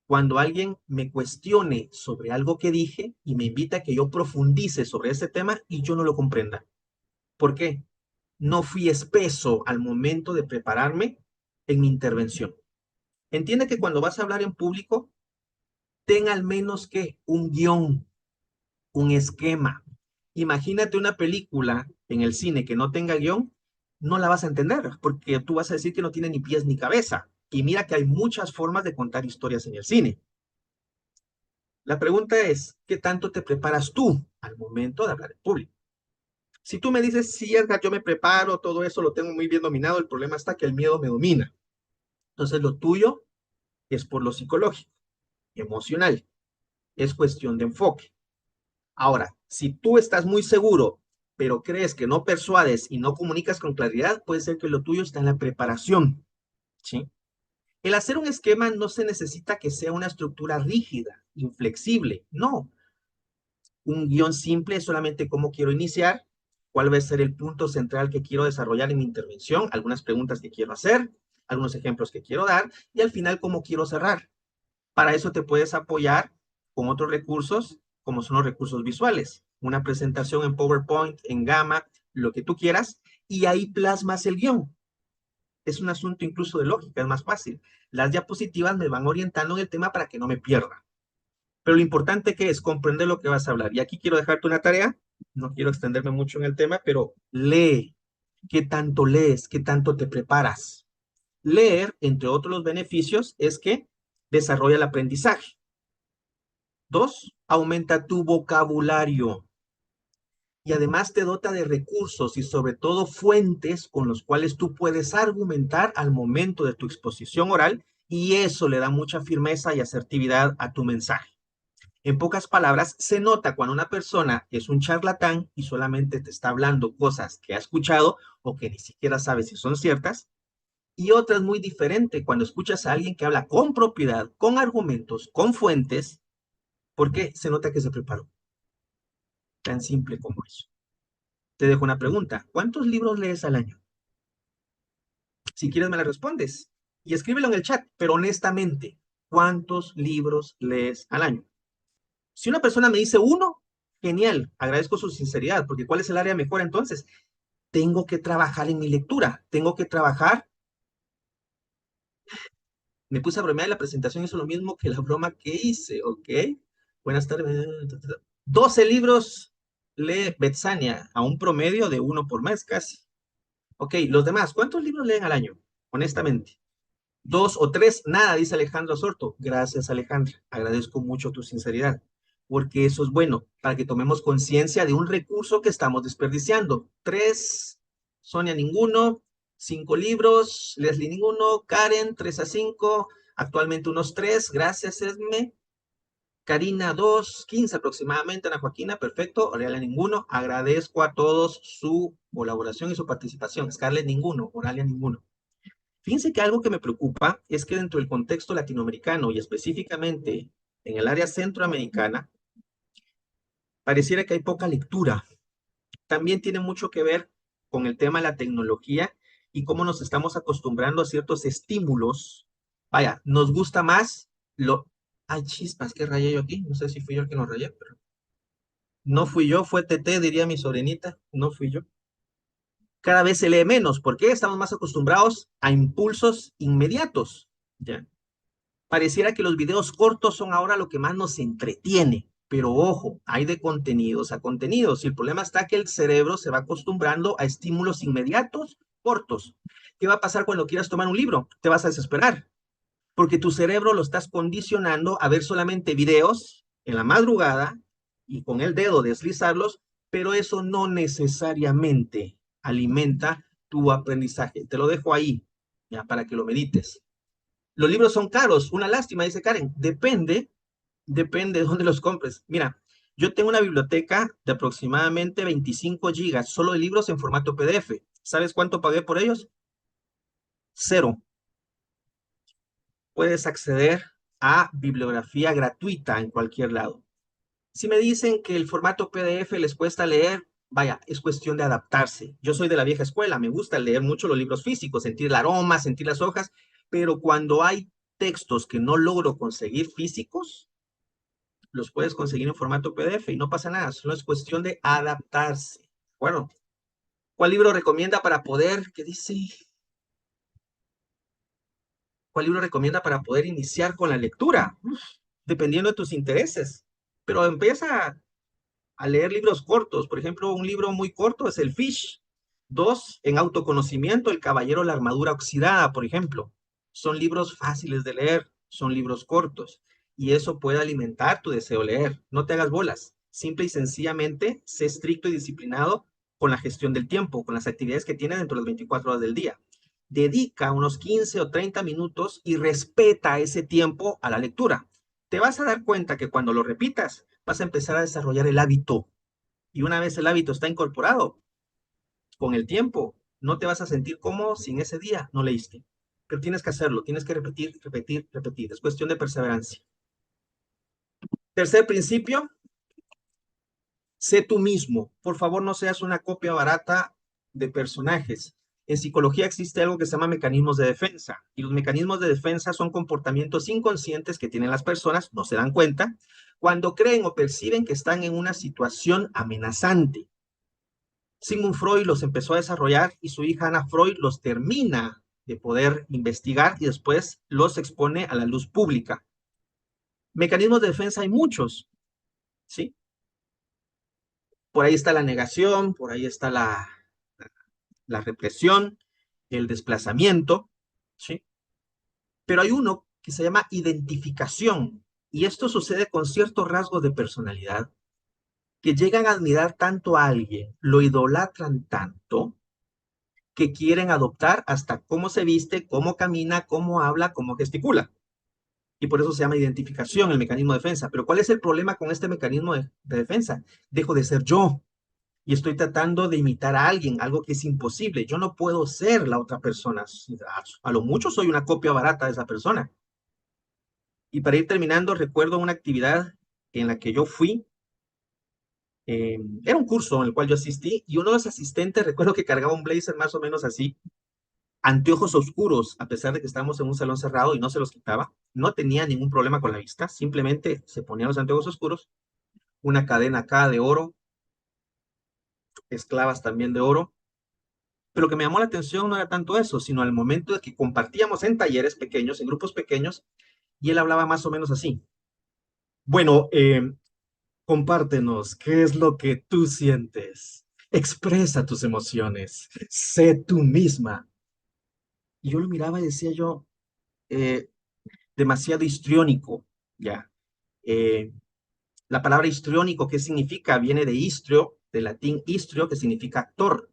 Cuando alguien me cuestione sobre algo que dije y me invita a que yo profundice sobre ese tema y yo no lo comprenda. ¿Por qué? No fui espeso al momento de prepararme en mi intervención. Entiende que cuando vas a hablar en público, ten al menos que un guión, un esquema. Imagínate una película en el cine que no tenga guión, no la vas a entender, porque tú vas a decir que no tiene ni pies ni cabeza. Y mira que hay muchas formas de contar historias en el cine. La pregunta es, ¿qué tanto te preparas tú al momento de hablar en público? Si tú me dices, sí, Edgar, yo me preparo, todo eso lo tengo muy bien dominado, el problema está que el miedo me domina. Entonces lo tuyo es por lo psicológico, emocional, es cuestión de enfoque. Ahora, si tú estás muy seguro, pero crees que no persuades y no comunicas con claridad, puede ser que lo tuyo está en la preparación, ¿sí? El hacer un esquema no se necesita que sea una estructura rígida, inflexible, no. Un guión simple es solamente cómo quiero iniciar, cuál va a ser el punto central que quiero desarrollar en mi intervención, algunas preguntas que quiero hacer, algunos ejemplos que quiero dar y al final cómo quiero cerrar. Para eso te puedes apoyar con otros recursos como son los recursos visuales, una presentación en PowerPoint, en Gamma, lo que tú quieras, y ahí plasmas el guión. Es un asunto incluso de lógica, es más fácil. Las diapositivas me van orientando en el tema para que no me pierda. Pero lo importante que es comprender lo que vas a hablar. Y aquí quiero dejarte una tarea, no quiero extenderme mucho en el tema, pero lee. ¿Qué tanto lees? ¿Qué tanto te preparas? Leer, entre otros los beneficios, es que desarrolla el aprendizaje. 2, aumenta tu vocabulario. Y además te dota de recursos y sobre todo fuentes con los cuales tú puedes argumentar al momento de tu exposición oral y eso le da mucha firmeza y asertividad a tu mensaje. En pocas palabras, se nota cuando una persona es un charlatán y solamente te está hablando cosas que ha escuchado o que ni siquiera sabe si son ciertas. Y otra es muy diferente cuando escuchas a alguien que habla con propiedad, con argumentos, con fuentes, porque se nota que se preparó. Tan simple como eso. Te dejo una pregunta. ¿Cuántos libros lees al año? Si quieres me la respondes. Y escríbelo en el chat, pero honestamente, ¿cuántos libros lees al año? Si una persona me dice 1, genial, agradezco su sinceridad, porque ¿cuál es el área mejor entonces? Tengo que trabajar en mi lectura, tengo que trabajar. Me puse a bromear en la presentación, hizo lo mismo que la broma que hice, ¿ok? Buenas tardes. 12 libros lee Betsania a un promedio de 1 por mes casi. Ok, los demás, ¿cuántos libros leen al año? Honestamente. 2 o 3, nada, dice Alejandro Sorto. Gracias, Alejandra. Agradezco mucho tu sinceridad, porque eso es bueno, para que tomemos conciencia de un recurso que estamos desperdiciando. 3, Sonia ninguno, 5 libros, Leslie ninguno, Karen 3 a 5, actualmente unos 3, gracias Esme. Karina 2, 15 aproximadamente, Ana Joaquina, perfecto, Oralia ninguno. Agradezco a todos su colaboración y su participación. Scarlett ninguno, Oralia ninguno. Fíjense que algo que me preocupa es que dentro del contexto latinoamericano y específicamente en el área centroamericana, pareciera que hay poca lectura. También tiene mucho que ver con el tema de la tecnología y cómo nos estamos acostumbrando a ciertos estímulos. Vaya, nos gusta más lo... Ay, chispas, ¿qué rayé yo aquí? No sé si fui yo el que lo rayé, pero... No fui yo, fue TT, diría mi sobrinita, no fui yo. Cada vez se lee menos. ¿Por qué? Estamos más acostumbrados a impulsos inmediatos. ¿Ya? Pareciera que los videos cortos son ahora lo que más nos entretiene. Pero ojo, hay de contenidos a contenidos. Y el problema está que el cerebro se va acostumbrando a estímulos inmediatos, cortos. ¿Qué va a pasar cuando quieras tomar un libro? Te vas a desesperar. Porque tu cerebro lo estás condicionando a ver solamente videos en la madrugada y con el dedo deslizarlos, pero eso no necesariamente alimenta tu aprendizaje. Te lo dejo ahí, ya, para que lo medites. Los libros son caros, una lástima, dice Karen. Depende de dónde los compres. Mira, yo tengo una biblioteca de aproximadamente 25 gigas, solo de libros en formato PDF. ¿Sabes cuánto pagué por ellos? 0. Puedes acceder a bibliografía gratuita en cualquier lado. Si me dicen que el formato PDF les cuesta leer, vaya, es cuestión de adaptarse. Yo soy de la vieja escuela, me gusta leer mucho los libros físicos, sentir el aroma, sentir las hojas, pero cuando hay textos que no logro conseguir físicos, los puedes conseguir en formato PDF y no pasa nada, solo es cuestión de adaptarse. ¿De acuerdo? ¿Cuál libro recomienda para poder, qué dice? ¿Cuál libro recomienda para poder iniciar con la lectura? Dependiendo de tus intereses. Pero empieza a leer libros cortos. Por ejemplo, un libro muy corto es el Fish. 2, en autoconocimiento, El caballero de la armadura oxidada, por ejemplo. Son libros fáciles de leer, son libros cortos. Y eso puede alimentar tu deseo de leer. No te hagas bolas. Simple y sencillamente, sé estricto y disciplinado con la gestión del tiempo, con las actividades que tienes dentro de las 24 horas del día. Dedica unos 15 o 30 minutos y respeta ese tiempo a la lectura. Te vas a dar cuenta que cuando lo repitas, vas a empezar a desarrollar el hábito. Y una vez el hábito está incorporado, con el tiempo, no te vas a sentir cómodo si en ese día no leíste. Pero tienes que hacerlo, tienes que repetir, repetir, repetir. Es cuestión de perseverancia. Tercer principio, sé tú mismo. Por favor, no seas una copia barata de personajes. En psicología existe algo que se llama mecanismos de defensa. Y los mecanismos de defensa son comportamientos inconscientes que tienen las personas, no se dan cuenta, cuando creen o perciben que están en una situación amenazante. Sigmund Freud los empezó a desarrollar y su hija Ana Freud los termina de poder investigar y después los expone a la luz pública. Mecanismos de defensa hay muchos, ¿sí? Por ahí está la negación, por ahí está la represión, el desplazamiento, ¿sí? Pero hay uno que se llama identificación, y esto sucede con ciertos rasgos de personalidad que llegan a admirar tanto a alguien, lo idolatran tanto, que quieren adoptar hasta cómo se viste, cómo camina, cómo habla, cómo gesticula. Y por eso se llama identificación, el mecanismo de defensa. Pero ¿cuál es el problema con este mecanismo de defensa? Dejo de ser yo y estoy tratando de imitar a alguien, algo que es imposible. Yo no puedo ser la otra persona. A lo mucho soy una copia barata de esa persona. Y para ir terminando, recuerdo una actividad en la que yo fui. Era un curso en el cual yo asistí y uno de los asistentes, recuerdo que cargaba un blazer más o menos así, anteojos oscuros, a pesar de que estábamos en un salón cerrado y no se los quitaba. No tenía ningún problema con la vista, simplemente se ponía los anteojos oscuros, una cadena acá de oro, esclavas también de oro. Pero lo que me llamó la atención no era tanto eso, sino al momento de que compartíamos en talleres pequeños, en grupos pequeños, y él hablaba más o menos así. Bueno, Compártenos qué es lo que tú sientes. Expresa tus emociones. Sé tú misma. Y yo lo miraba y decía yo, demasiado histriónico, ¿ya? La palabra histriónico, ¿qué significa? Viene de istrio, del latín istrio, que significa actor.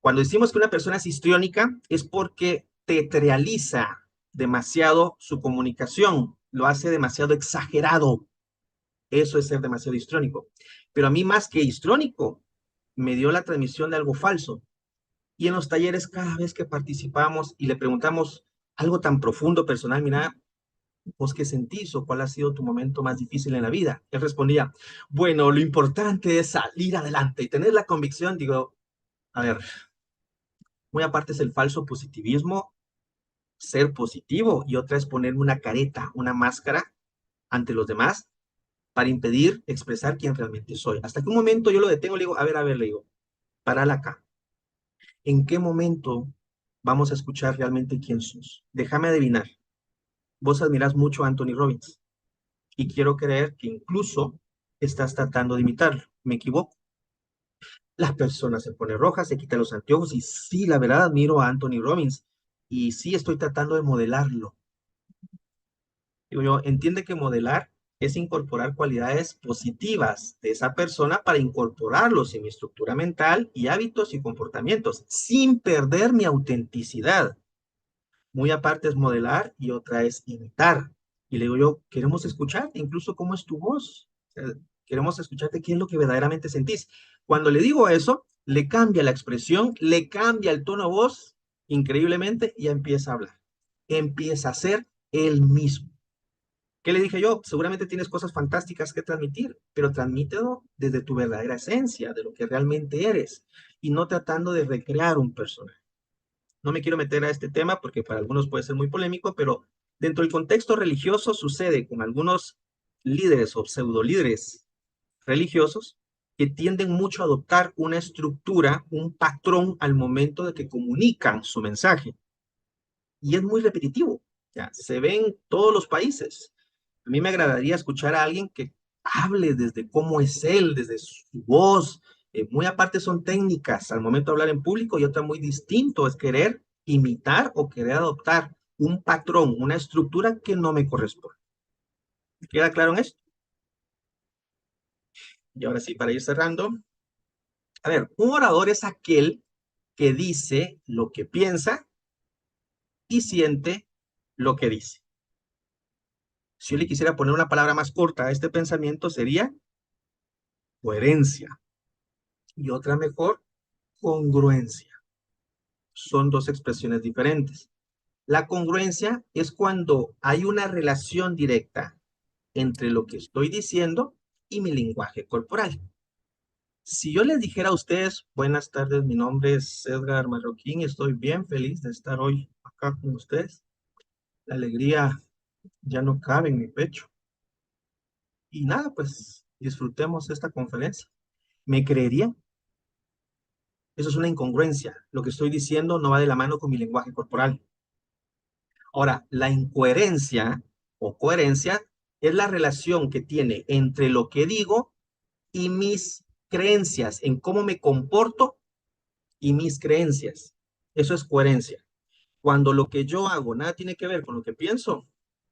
Cuando decimos que una persona es histriónica, es porque teatraliza demasiado su comunicación, lo hace demasiado exagerado. Eso es ser demasiado histriónico. Pero a mí más que histriónico, me dio la transmisión de algo falso. Y en los talleres, cada vez que participamos y le preguntamos algo tan profundo, personal, mira, ¿vos qué sentís o cuál ha sido tu momento más difícil en la vida? Él respondía, bueno, lo importante es salir adelante y tener la convicción. Digo, a ver, muy aparte es el falso positivismo, ser positivo, y otra es ponerme una careta, una máscara ante los demás para impedir expresar quién realmente soy. Hasta que un momento yo lo detengo, le digo, a ver, le digo, parala acá. ¿En qué momento vamos a escuchar realmente quién sos? Déjame adivinar. Vos admirás mucho a Anthony Robbins y quiero creer que incluso estás tratando de imitarlo. ¿Me equivoco? La persona se pone roja, se quita los anteojos y sí, la verdad admiro a Anthony Robbins y sí estoy tratando de modelarlo. Digo yo, entiende que modelar es incorporar cualidades positivas de esa persona para incorporarlos en mi estructura mental y hábitos y comportamientos, sin perder mi autenticidad. Muy aparte es modelar y otra es imitar. Y le digo yo, queremos escucharte, incluso cómo es tu voz. O sea, queremos escucharte qué es lo que verdaderamente sentís. Cuando le digo eso, le cambia la expresión, le cambia el tono de voz increíblemente y ya empieza a hablar. Empieza a ser él mismo. ¿Qué le dije yo? Seguramente tienes cosas fantásticas que transmitir, pero transmítelo desde tu verdadera esencia, de lo que realmente eres, y no tratando de recrear un personaje. No me quiero meter a este tema porque para algunos puede ser muy polémico, pero dentro del contexto religioso sucede con algunos líderes o pseudo líderes religiosos que tienden mucho a adoptar una estructura, un patrón al momento de que comunican su mensaje. Y es muy repetitivo, ya, se ve en todos los países. A mí me agradaría escuchar a alguien que hable desde cómo es él, desde su voz. Muy aparte son técnicas al momento de hablar en público y otra muy distinto es querer imitar o querer adoptar un patrón, una estructura que no me corresponde. ¿Queda claro en esto? Y ahora sí, para ir cerrando. A ver, un orador es aquel que dice lo que piensa y siente lo que dice. Si yo le quisiera poner una palabra más corta a este pensamiento sería coherencia. Y otra mejor, congruencia. Son dos expresiones diferentes. La congruencia es cuando hay una relación directa entre lo que estoy diciendo y mi lenguaje corporal. Si yo les dijera a ustedes, buenas tardes, mi nombre es Edgar Marroquín y estoy bien feliz de estar hoy acá con ustedes. La alegría ya no cabe en mi pecho. Y nada, pues disfrutemos esta conferencia. ¿Me creerían? Eso es una incongruencia. Lo que estoy diciendo no va de la mano con mi lenguaje corporal. Ahora, la incoherencia o coherencia es la relación que tiene entre lo que digo y mis creencias, en cómo me comporto y mis creencias. Eso es coherencia. Cuando lo que yo hago nada tiene que ver con lo que pienso,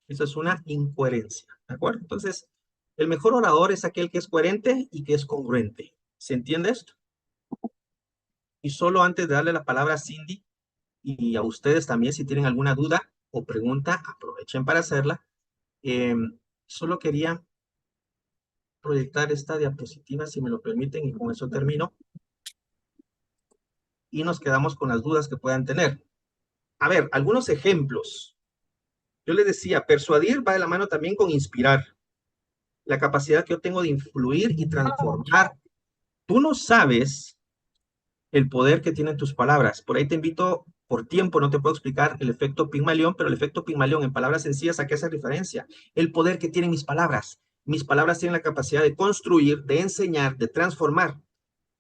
eso es una incoherencia, ¿de acuerdo? Entonces, el mejor orador es aquel que es coherente y que es congruente. ¿Se entiende esto? Y solo antes de darle la palabra a Cindy, y a ustedes también, si tienen alguna duda o pregunta, aprovechen para hacerla. Solo quería proyectar esta diapositiva, si me lo permiten, y con eso termino. Y nos quedamos con las dudas que puedan tener. A ver, algunos ejemplos. Yo les decía, persuadir va de la mano también con inspirar. La capacidad que yo tengo de influir y transformar. Tú no sabes el poder que tienen tus palabras. Por ahí te invito, por tiempo no te puedo explicar el efecto Pigmalión, pero el efecto Pigmalión en palabras sencillas, ¿a qué hace referencia? El poder que tienen mis palabras. Mis palabras tienen la capacidad de construir, de enseñar, de transformar,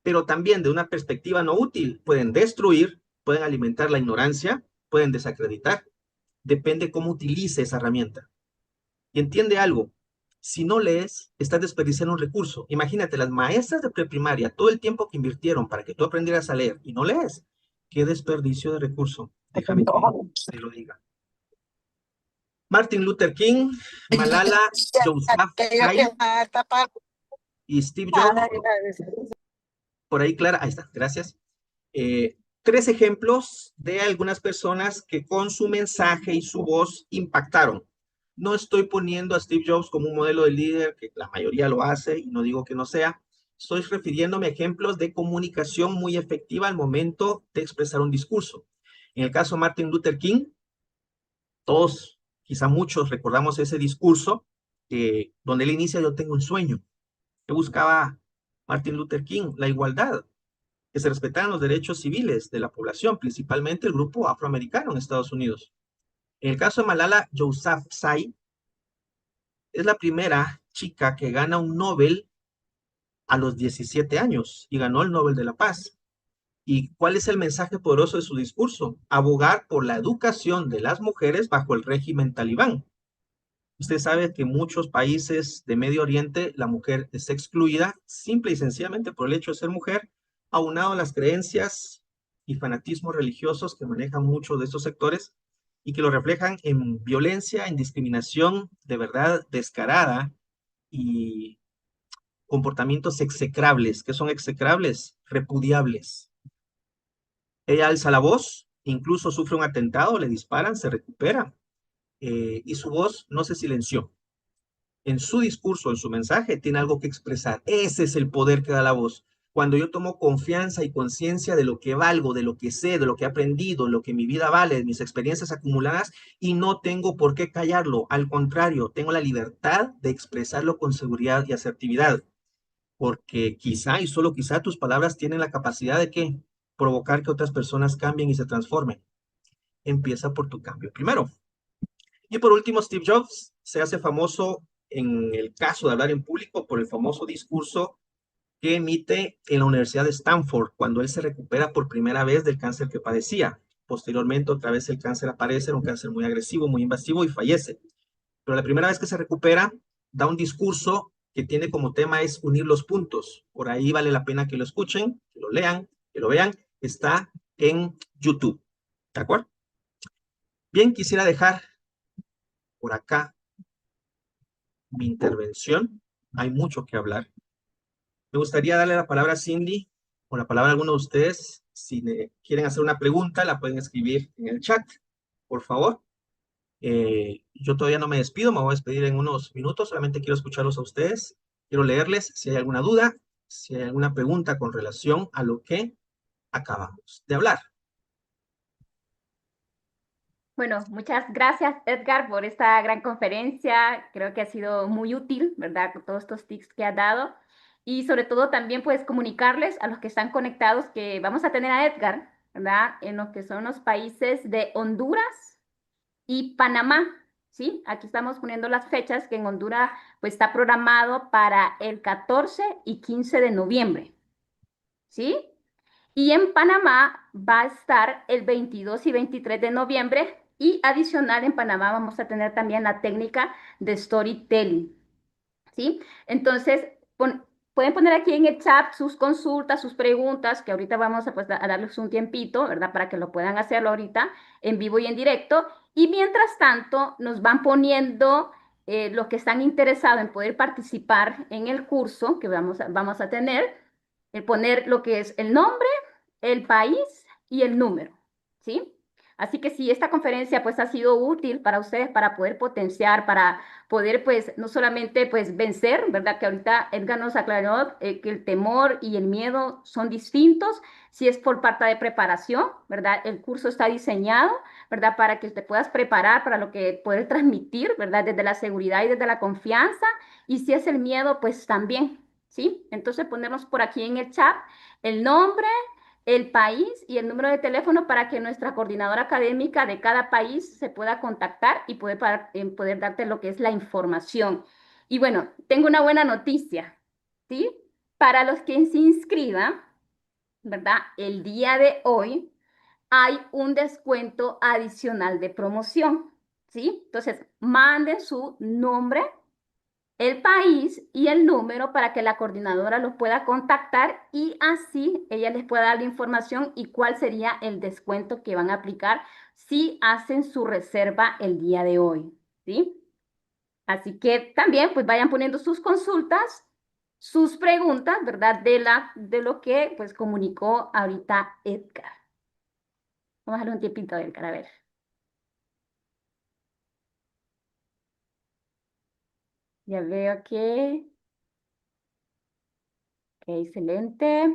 pero también de una perspectiva no útil. Pueden destruir, pueden alimentar la ignorancia, pueden desacreditar. Depende cómo utilice esa herramienta. Y entiende algo, Si no lees, estás desperdiciando un recurso. Imagínate, las maestras de preprimaria, todo el tiempo que invirtieron para que tú aprendieras a leer y no lees, qué desperdicio de recurso. Déjame que te lo diga. Martin Luther King, Malala Yousafzai y Steve Jobs. Por ahí, Clara, ahí está, gracias. 3 ejemplos de algunas personas que con su mensaje y su voz impactaron. No estoy poniendo a Steve Jobs como un modelo de líder, que la mayoría lo hace y no digo que no sea. Estoy refiriéndome a ejemplos de comunicación muy efectiva al momento de expresar un discurso. En el caso de Martin Luther King, todos, quizá muchos, recordamos ese discurso donde él inicia: yo tengo un sueño. ¿Qué buscaba Martin Luther King? La igualdad, que se respetaran los derechos civiles de la población, principalmente el grupo afroamericano en Estados Unidos. En el caso de Malala Yousafzai, es la primera chica que gana un Nobel a los 17 años y ganó el Nobel de la Paz. ¿Y cuál es el mensaje poderoso de su discurso? Abogar por la educación de las mujeres bajo el régimen talibán. Usted sabe que en muchos países de Medio Oriente la mujer es excluida simple y sencillamente por el hecho de ser mujer, aunado a las creencias y fanatismos religiosos que manejan muchos de estos sectores y que lo reflejan en violencia, en discriminación de verdad descarada y comportamientos execrables. ¿Qué son execrables? Repudiables. Ella alza la voz, incluso sufre un atentado, le disparan, se recupera, y su voz no se silenció. En su discurso, en su mensaje, tiene algo que expresar. Ese es el poder que da la voz. Cuando yo tomo confianza y conciencia de lo que valgo, de lo que sé, de lo que he aprendido, lo que mi vida vale, de mis experiencias acumuladas, y no tengo por qué callarlo. Al contrario, tengo la libertad de expresarlo con seguridad y asertividad. Porque quizá y solo quizá tus palabras tienen la capacidad de ¿qué? Provocar que otras personas cambien y se transformen. Empieza por tu cambio primero. Y por último, Steve Jobs se hace famoso en el caso de hablar en público por el famoso discurso que emite en la Universidad de Stanford cuando él se recupera por primera vez del cáncer que padecía. Posteriormente, otra vez el cáncer aparece, era un cáncer muy agresivo, muy invasivo y fallece. Pero la primera vez que se recupera, da un discurso que tiene como tema es unir los puntos. Por ahí vale la pena que lo escuchen, que lo lean, que lo vean. Está en YouTube. ¿De acuerdo? Bien, quisiera dejar por acá mi intervención. Hay mucho que hablar. Me gustaría darle la palabra a Cindy o la palabra a alguno de ustedes. Si quieren hacer una pregunta, la pueden escribir en el chat, por favor. Yo todavía no me despido, me voy a despedir en unos minutos. Solamente quiero escucharlos a ustedes. Quiero leerles si hay alguna duda, si hay alguna pregunta con relación a lo que acabamos de hablar. Bueno, muchas gracias, Edgar, por esta gran conferencia. Creo que ha sido muy útil, ¿verdad? Con todos estos tips que ha dado. Y sobre todo también, pues, comunicarles a los que están conectados que vamos a tener a Edgar, ¿verdad? En lo que son los países de Honduras y Panamá, ¿sí? Aquí estamos poniendo las fechas que en Honduras, pues, está programado para el 14 y 15 de noviembre, ¿sí? Y en Panamá va a estar el 22 y 23 de noviembre y adicional en Panamá vamos a tener también la técnica de storytelling, ¿sí? Entonces, pueden poner aquí en el chat sus consultas, sus preguntas, que ahorita vamos a, pues, a darles un tiempito, ¿verdad? Para que lo puedan hacerlo ahorita en vivo y en directo. Y mientras tanto, nos van poniendo los que están interesados en poder participar en el curso que vamos a tener, poner lo que es el nombre, el país y el número, ¿sí? Así que si esta conferencia pues ha sido útil para ustedes para poder potenciar, para poder pues no solamente pues vencer, ¿verdad? Que ahorita Edgar nos aclaró que el temor y el miedo son distintos, si es por parte de preparación, ¿verdad? El curso está diseñado, ¿verdad? Para que te puedas preparar para lo que poder transmitir, ¿verdad? Desde la seguridad y desde la confianza, y si es el miedo pues también, ¿sí? Entonces ponemos por aquí en el chat el nombre, el país y el número de teléfono para que nuestra coordinadora académica de cada país se pueda contactar y poder darte lo que es la información. Y bueno, tengo una buena noticia, ¿sí? Para los que se inscriban, ¿verdad? El día de hoy hay un descuento adicional de promoción, ¿sí? Entonces, manden su nombre, el país y el número para que la coordinadora los pueda contactar y así ella les pueda dar la información y cuál sería el descuento que van a aplicar si hacen su reserva el día de hoy, ¿sí? Así que también pues vayan poniendo sus consultas, sus preguntas, ¿verdad? De lo que pues comunicó ahorita Edgar. Vamos a darle un tiempito a Edgar, a ver. Ya veo que... Ok, excelente.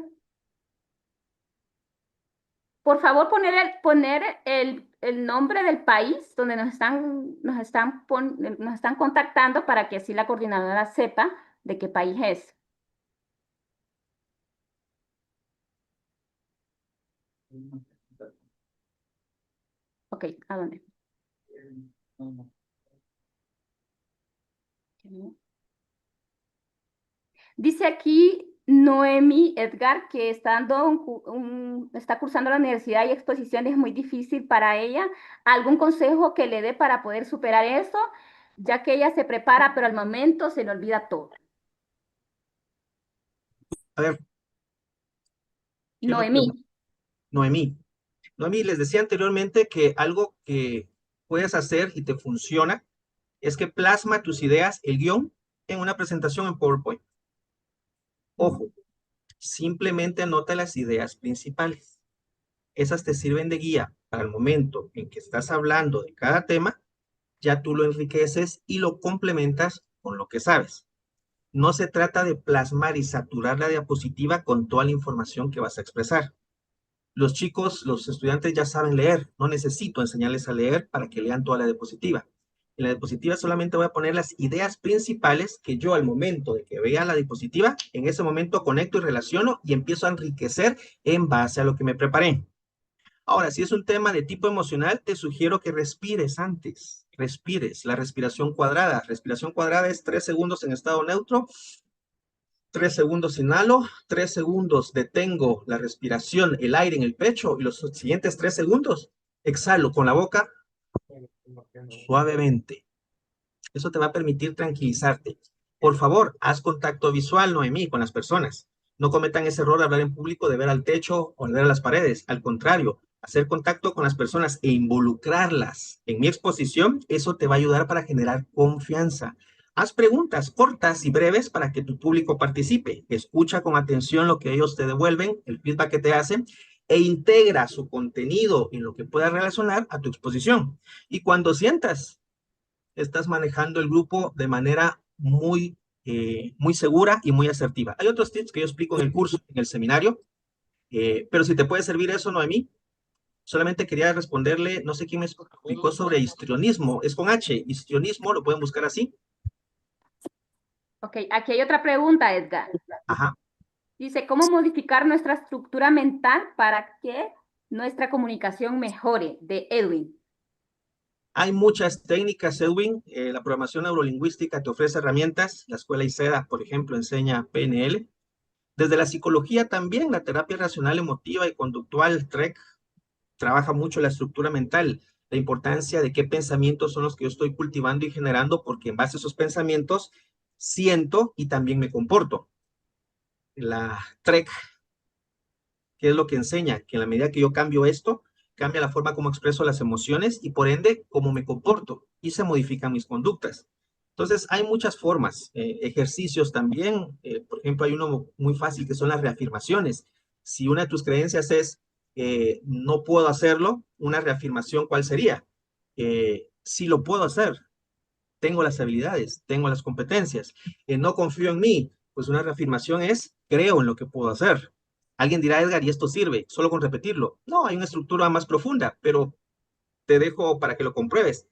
Por favor, poner el nombre del país donde nos están contactando para que así la coordinadora sepa de qué país es. Ok, ¿a dónde? Dice aquí Noemi Edgar que está cursando la universidad y exposición es muy difícil para ella. ¿Algún consejo que le dé para poder superar eso? Ya que ella se prepara, pero al momento se le olvida todo. A ver, Noemí. Noemí, les decía anteriormente que algo que puedes hacer y te funciona es que plasma tus ideas, el guión, en una presentación en PowerPoint. Ojo, simplemente anota las ideas principales. Esas te sirven de guía para el momento en que estás hablando de cada tema, ya tú lo enriqueces y lo complementas con lo que sabes. No se trata de plasmar y saturar la diapositiva con toda la información que vas a expresar. Los chicos, los estudiantes ya saben leer, no necesito enseñarles a leer para que lean toda la diapositiva. En la diapositiva solamente voy a poner las ideas principales que yo al momento de que vea la diapositiva, en ese momento conecto y relaciono y empiezo a enriquecer en base a lo que me preparé. Ahora, si es un tema de tipo emocional, te sugiero que respires antes. Respires, la respiración cuadrada. Respiración cuadrada es 3 segundos en estado neutro, 3 segundos inhalo, 3 segundos detengo la respiración, el aire en el pecho y los siguientes 3 segundos exhalo con la boca suavemente. Eso te va a permitir tranquilizarte. Por favor, haz contacto visual, Noemí, con las personas. No cometan ese error de hablar en público, de ver al techo o de ver a las paredes. Al contrario, hacer contacto con las personas e involucrarlas en mi exposición, eso te va a ayudar para generar confianza. Haz preguntas cortas y breves para que tu público participe. Escucha con atención lo que ellos te devuelven, el feedback que te hacen, e integra su contenido en lo que pueda relacionar a tu exposición. Y cuando sientas estás manejando el grupo de manera muy segura y muy asertiva. Hay otros tips que yo explico en el curso, en el seminario, pero si te puede servir eso, Noemí, solamente quería responderle, no sé quién me explicó sobre histrionismo, es con H, histrionismo, lo pueden buscar así. Ok, aquí hay otra pregunta, Edgar. Ajá. Dice, ¿cómo modificar nuestra estructura mental para que nuestra comunicación mejore? De Edwin. Hay muchas técnicas, Edwin. La programación neurolingüística te ofrece herramientas. La escuela ICEDA, por ejemplo, enseña PNL. Desde la psicología también, la terapia racional, emotiva y conductual, TREC, trabaja mucho la estructura mental, la importancia de qué pensamientos son los que yo estoy cultivando y generando, porque en base a esos pensamientos siento y también me comporto. La TREC, ¿qué es lo que enseña? Que en la medida que yo cambio esto, cambia la forma como expreso las emociones y por ende cómo me comporto y se modifican mis conductas. Entonces hay muchas formas, ejercicios también, por ejemplo hay uno muy fácil que son las reafirmaciones. Si una de tus creencias es no puedo hacerlo, una reafirmación, ¿cuál sería? Sí lo puedo hacer, tengo las habilidades, tengo las competencias, no confío en mí, pues una reafirmación es creo en lo que puedo hacer. Alguien dirá, Edgar, ¿y esto sirve solo con repetirlo? No, hay una estructura más profunda, pero te dejo para que lo compruebes.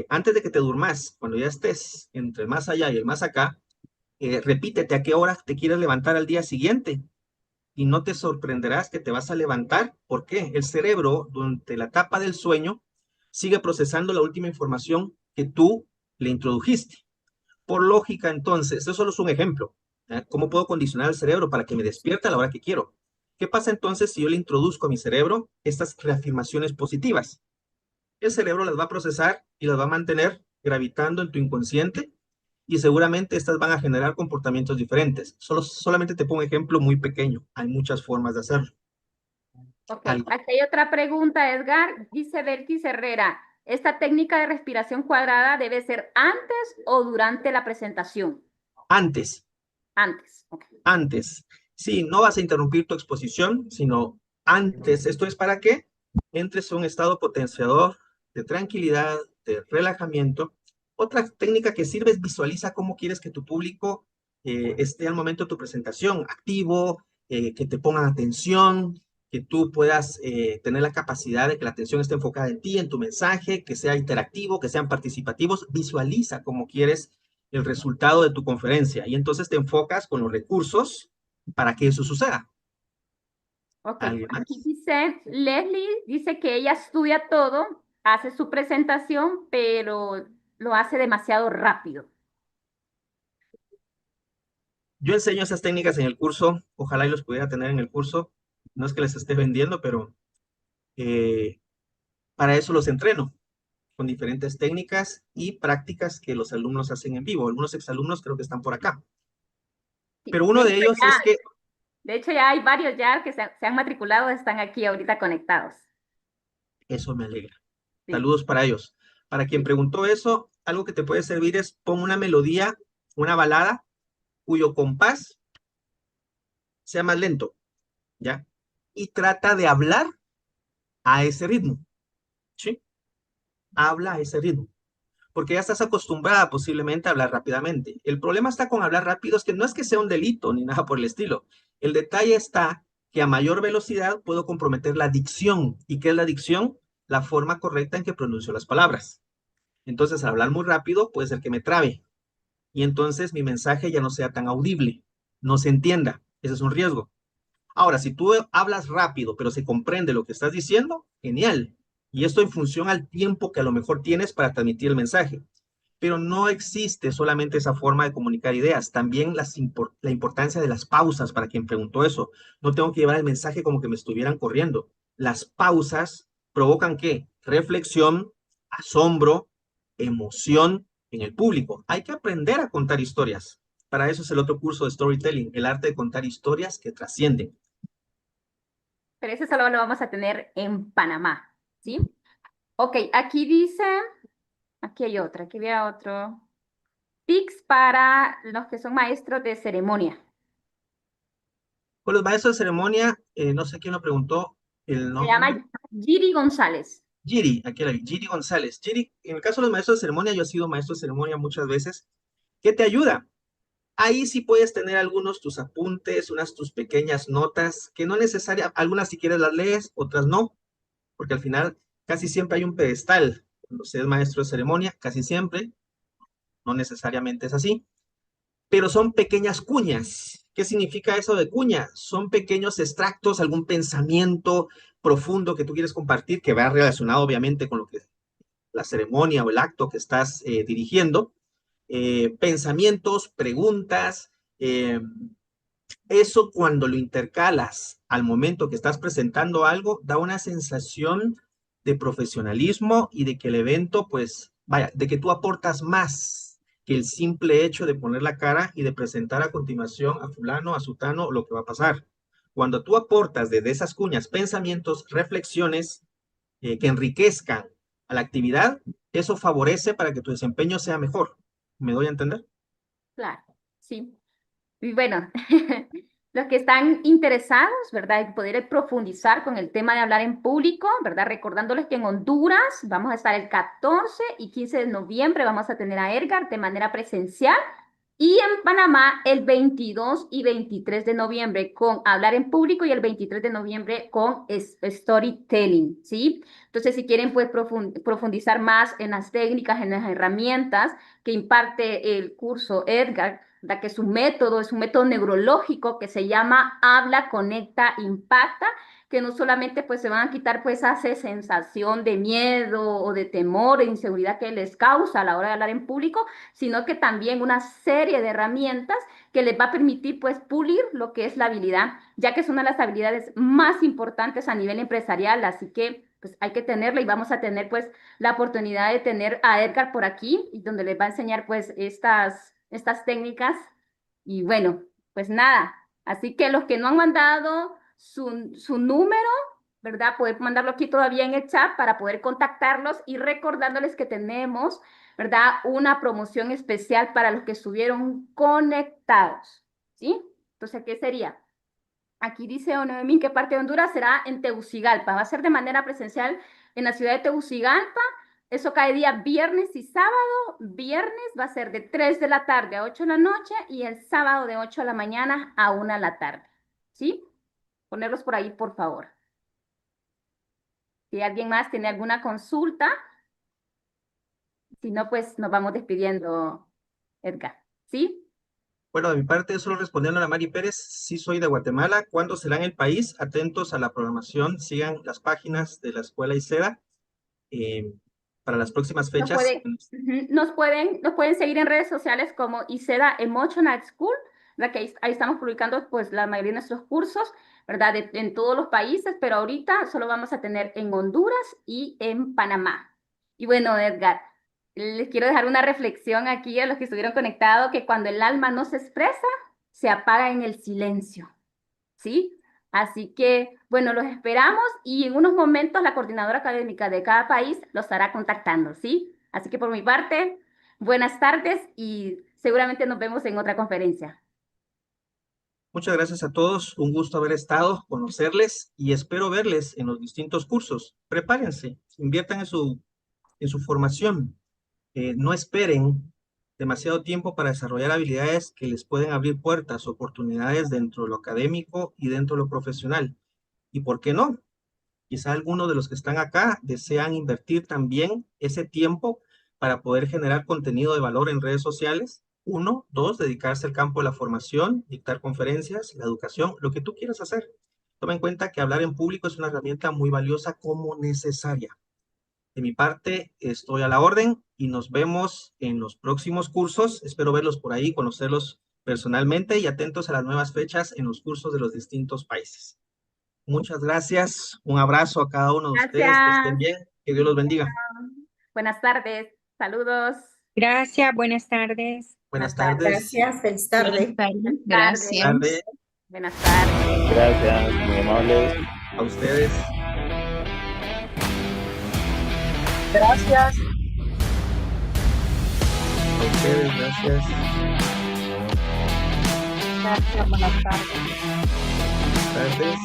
Antes de que te durmas, cuando ya estés entre el más allá y el más acá, repítete a qué hora te quieres levantar al día siguiente y no te sorprenderás que te vas a levantar. ¿Por qué? El cerebro, durante la etapa del sueño, sigue procesando la última información que tú le introdujiste. Por lógica, entonces, eso solo es un ejemplo. ¿Cómo puedo condicionar el cerebro para que me despierte a la hora que quiero? ¿Qué pasa entonces si yo le introduzco a mi cerebro estas reafirmaciones positivas? El cerebro las va a procesar y las va a mantener gravitando en tu inconsciente y seguramente estas van a generar comportamientos diferentes. Solamente te pongo un ejemplo muy pequeño. Hay muchas formas de hacerlo. Ok, aquí hay otra pregunta, Edgar. Dice Belkis Herrera, ¿esta técnica de respiración cuadrada debe ser antes o durante la presentación? Antes. Antes, ok. Antes. Sí, no vas a interrumpir tu exposición, sino antes. ¿Esto es para que entres en un estado potenciador de tranquilidad, de relajamiento? Otra técnica que sirve es visualiza cómo quieres que tu público esté al momento de tu presentación, activo, que te pongan atención, que tú puedas tener la capacidad de que la atención esté enfocada en ti, en tu mensaje, que sea interactivo, que sean participativos. Visualiza cómo quieres el resultado de tu conferencia y entonces te enfocas con los recursos para que eso suceda. Ok, aquí dice, Leslie dice que ella estudia todo, hace su presentación, pero lo hace demasiado rápido. Yo enseño esas técnicas en el curso, ojalá y los pudiera tener en el curso. No es que les esté vendiendo, pero para eso los entreno, con diferentes técnicas y prácticas que los alumnos hacen en vivo. Algunos exalumnos creo que están por acá. Pero uno de ellos es que... De hecho, ya hay varios ya que se han matriculado, están aquí ahorita conectados. Eso me alegra. Sí. Saludos para ellos. Para quien preguntó eso, algo que te puede servir es pon una melodía, una balada, cuyo compás sea más lento, ¿ya? Y trata de hablar a ese ritmo, ¿sí? Habla a ese ritmo. Porque ya estás acostumbrada posiblemente a hablar rápidamente. El problema está con hablar rápido, es que no es que sea un delito ni nada por el estilo. El detalle está que a mayor velocidad puedo comprometer la dicción. ¿Y qué es la dicción? La forma correcta en que pronuncio las palabras. Entonces, al hablar muy rápido puede ser que me trabe. Y entonces mi mensaje ya no sea tan audible, no se entienda. Ese es un riesgo. Ahora, si tú hablas rápido, pero se comprende lo que estás diciendo, genial. Y esto en función al tiempo que a lo mejor tienes para transmitir el mensaje. Pero no existe solamente esa forma de comunicar ideas, también la importancia de las pausas para quien preguntó eso. No tengo que llevar el mensaje como que me estuvieran corriendo. Las pausas provocan ¿qué? Reflexión, asombro, emoción en el público. Hay que aprender a contar historias. Para eso es el otro curso de storytelling, el arte de contar historias que trascienden. Pero ese solo lo vamos a tener en Panamá, ¿sí? Ok, aquí dice, aquí hay otra, aquí había otro. Tips para los que son maestros de ceremonia. Con los maestros de ceremonia, no sé quién lo preguntó, el nombre. Se llama Giri González. Giri, aquí la vi, Giri González. Giri, en el caso de los maestros de ceremonia, yo he sido maestro de ceremonia muchas veces. ¿Qué te ayuda? Ahí sí puedes tener algunos tus apuntes, unas tus pequeñas notas, que no necesariamente, algunas si quieres las lees, otras no, porque al final casi siempre hay un pedestal. Cuando se es maestro de ceremonia, casi siempre, no necesariamente es así, pero son pequeñas cuñas. ¿Qué significa eso de cuña? Son pequeños extractos, algún pensamiento profundo que tú quieres compartir, que va relacionado obviamente con lo que la ceremonia o el acto que estás dirigiendo. Pensamientos, preguntas, eso cuando lo intercalas al momento que estás presentando algo, da una sensación de profesionalismo y de que el evento, pues, vaya, de que tú aportas más que el simple hecho de poner la cara y de presentar a continuación a fulano, a sutano, lo que va a pasar. Cuando tú aportas desde esas cuñas pensamientos, reflexiones que enriquezcan a la actividad, eso favorece para que tu desempeño sea mejor. ¿Me doy a entender? Claro, sí. Y bueno, los que están interesados, ¿verdad? En poder profundizar con el tema de hablar en público, ¿verdad? Recordándoles que en Honduras vamos a estar el 14 y 15 de noviembre, vamos a tener a Edgar de manera presencial. Y en Panamá el 22 y 23 de noviembre con hablar en público y el 23 de noviembre con storytelling, ¿sí? Entonces, si quieren pues profundizar más en las técnicas, en las herramientas que imparte el curso Edgar, ¿verdad? Que su método es un método neurológico que se llama Habla, Conecta, Impacta, que no solamente pues se van a quitar pues esa sensación de miedo o de temor e inseguridad que les causa a la hora de hablar en público, sino que también una serie de herramientas que les va a permitir pues pulir lo que es la habilidad, ya que es una de las habilidades más importantes a nivel empresarial, así que pues hay que tenerla y vamos a tener pues la oportunidad de tener a Edgar por aquí, y donde les va a enseñar pues estas estas técnicas. Y bueno, pues nada, así que los que no han mandado su número, ¿verdad? Pueden mandarlo aquí todavía en el chat para poder contactarlos y recordándoles que tenemos, ¿verdad? Una promoción especial para los que estuvieron conectados, ¿sí? Entonces, ¿qué sería? Aquí dice Noemí qué parte de Honduras será en Tegucigalpa. Va a ser de manera presencial en la ciudad de Tegucigalpa. Eso cae día viernes y sábado. Viernes va a ser de 3 de la tarde a 8 de la noche y el sábado de 8 de la mañana a 1 de la tarde. ¿Sí? Ponerlos por ahí, por favor. Si alguien más tiene alguna consulta, si no, pues nos vamos despidiendo, Edgar. ¿Sí? Bueno, de mi parte, solo respondiendo a la Mari Pérez, sí soy de Guatemala. ¿Cuándo será en el país? Atentos a la programación, sigan las páginas de la Escuela ICEDA para las próximas fechas. Nos pueden seguir en redes sociales como ICEDA Emotional School, ¿verdad? Que ahí estamos publicando pues la mayoría de nuestros cursos, ¿verdad? En todos los países, pero ahorita solo vamos a tener en Honduras y en Panamá. Y bueno, Edgar, les quiero dejar una reflexión aquí a los que estuvieron conectados, que cuando el alma no se expresa, se apaga en el silencio, ¿sí? Así que, bueno, los esperamos y en unos momentos la coordinadora académica de cada país los estará contactando, ¿sí? Así que por mi parte, buenas tardes y seguramente nos vemos en otra conferencia. Muchas gracias a todos, un gusto haber estado, conocerles y espero verles en los distintos cursos. Prepárense, inviertan en su formación. No esperen demasiado tiempo para desarrollar habilidades que les pueden abrir puertas, oportunidades dentro de lo académico y dentro de lo profesional. ¿Y por qué no? Quizá algunos de los que están acá desean invertir también ese tiempo para poder generar contenido de valor en redes sociales. 1, 2, dedicarse al campo de la formación, dictar conferencias, la educación, lo que tú quieras hacer. Toma en cuenta que hablar en público es una herramienta muy valiosa como necesaria. De mi parte, estoy a la orden y nos vemos en los próximos cursos. Espero verlos por ahí, conocerlos personalmente y atentos a las nuevas fechas en los cursos de los distintos países. Muchas gracias. Un abrazo a cada uno de ustedes. Que estén bien. Que Dios los bendiga. Buenas tardes. Saludos. Gracias. Buenas tardes. Buenas tardes. Gracias. Feliz tarde. Gracias. Buenas tardes. Gracias. Muy amables. A ustedes. Gracias. A ustedes, gracias. Gracias, buenas tardes. Buenas tardes.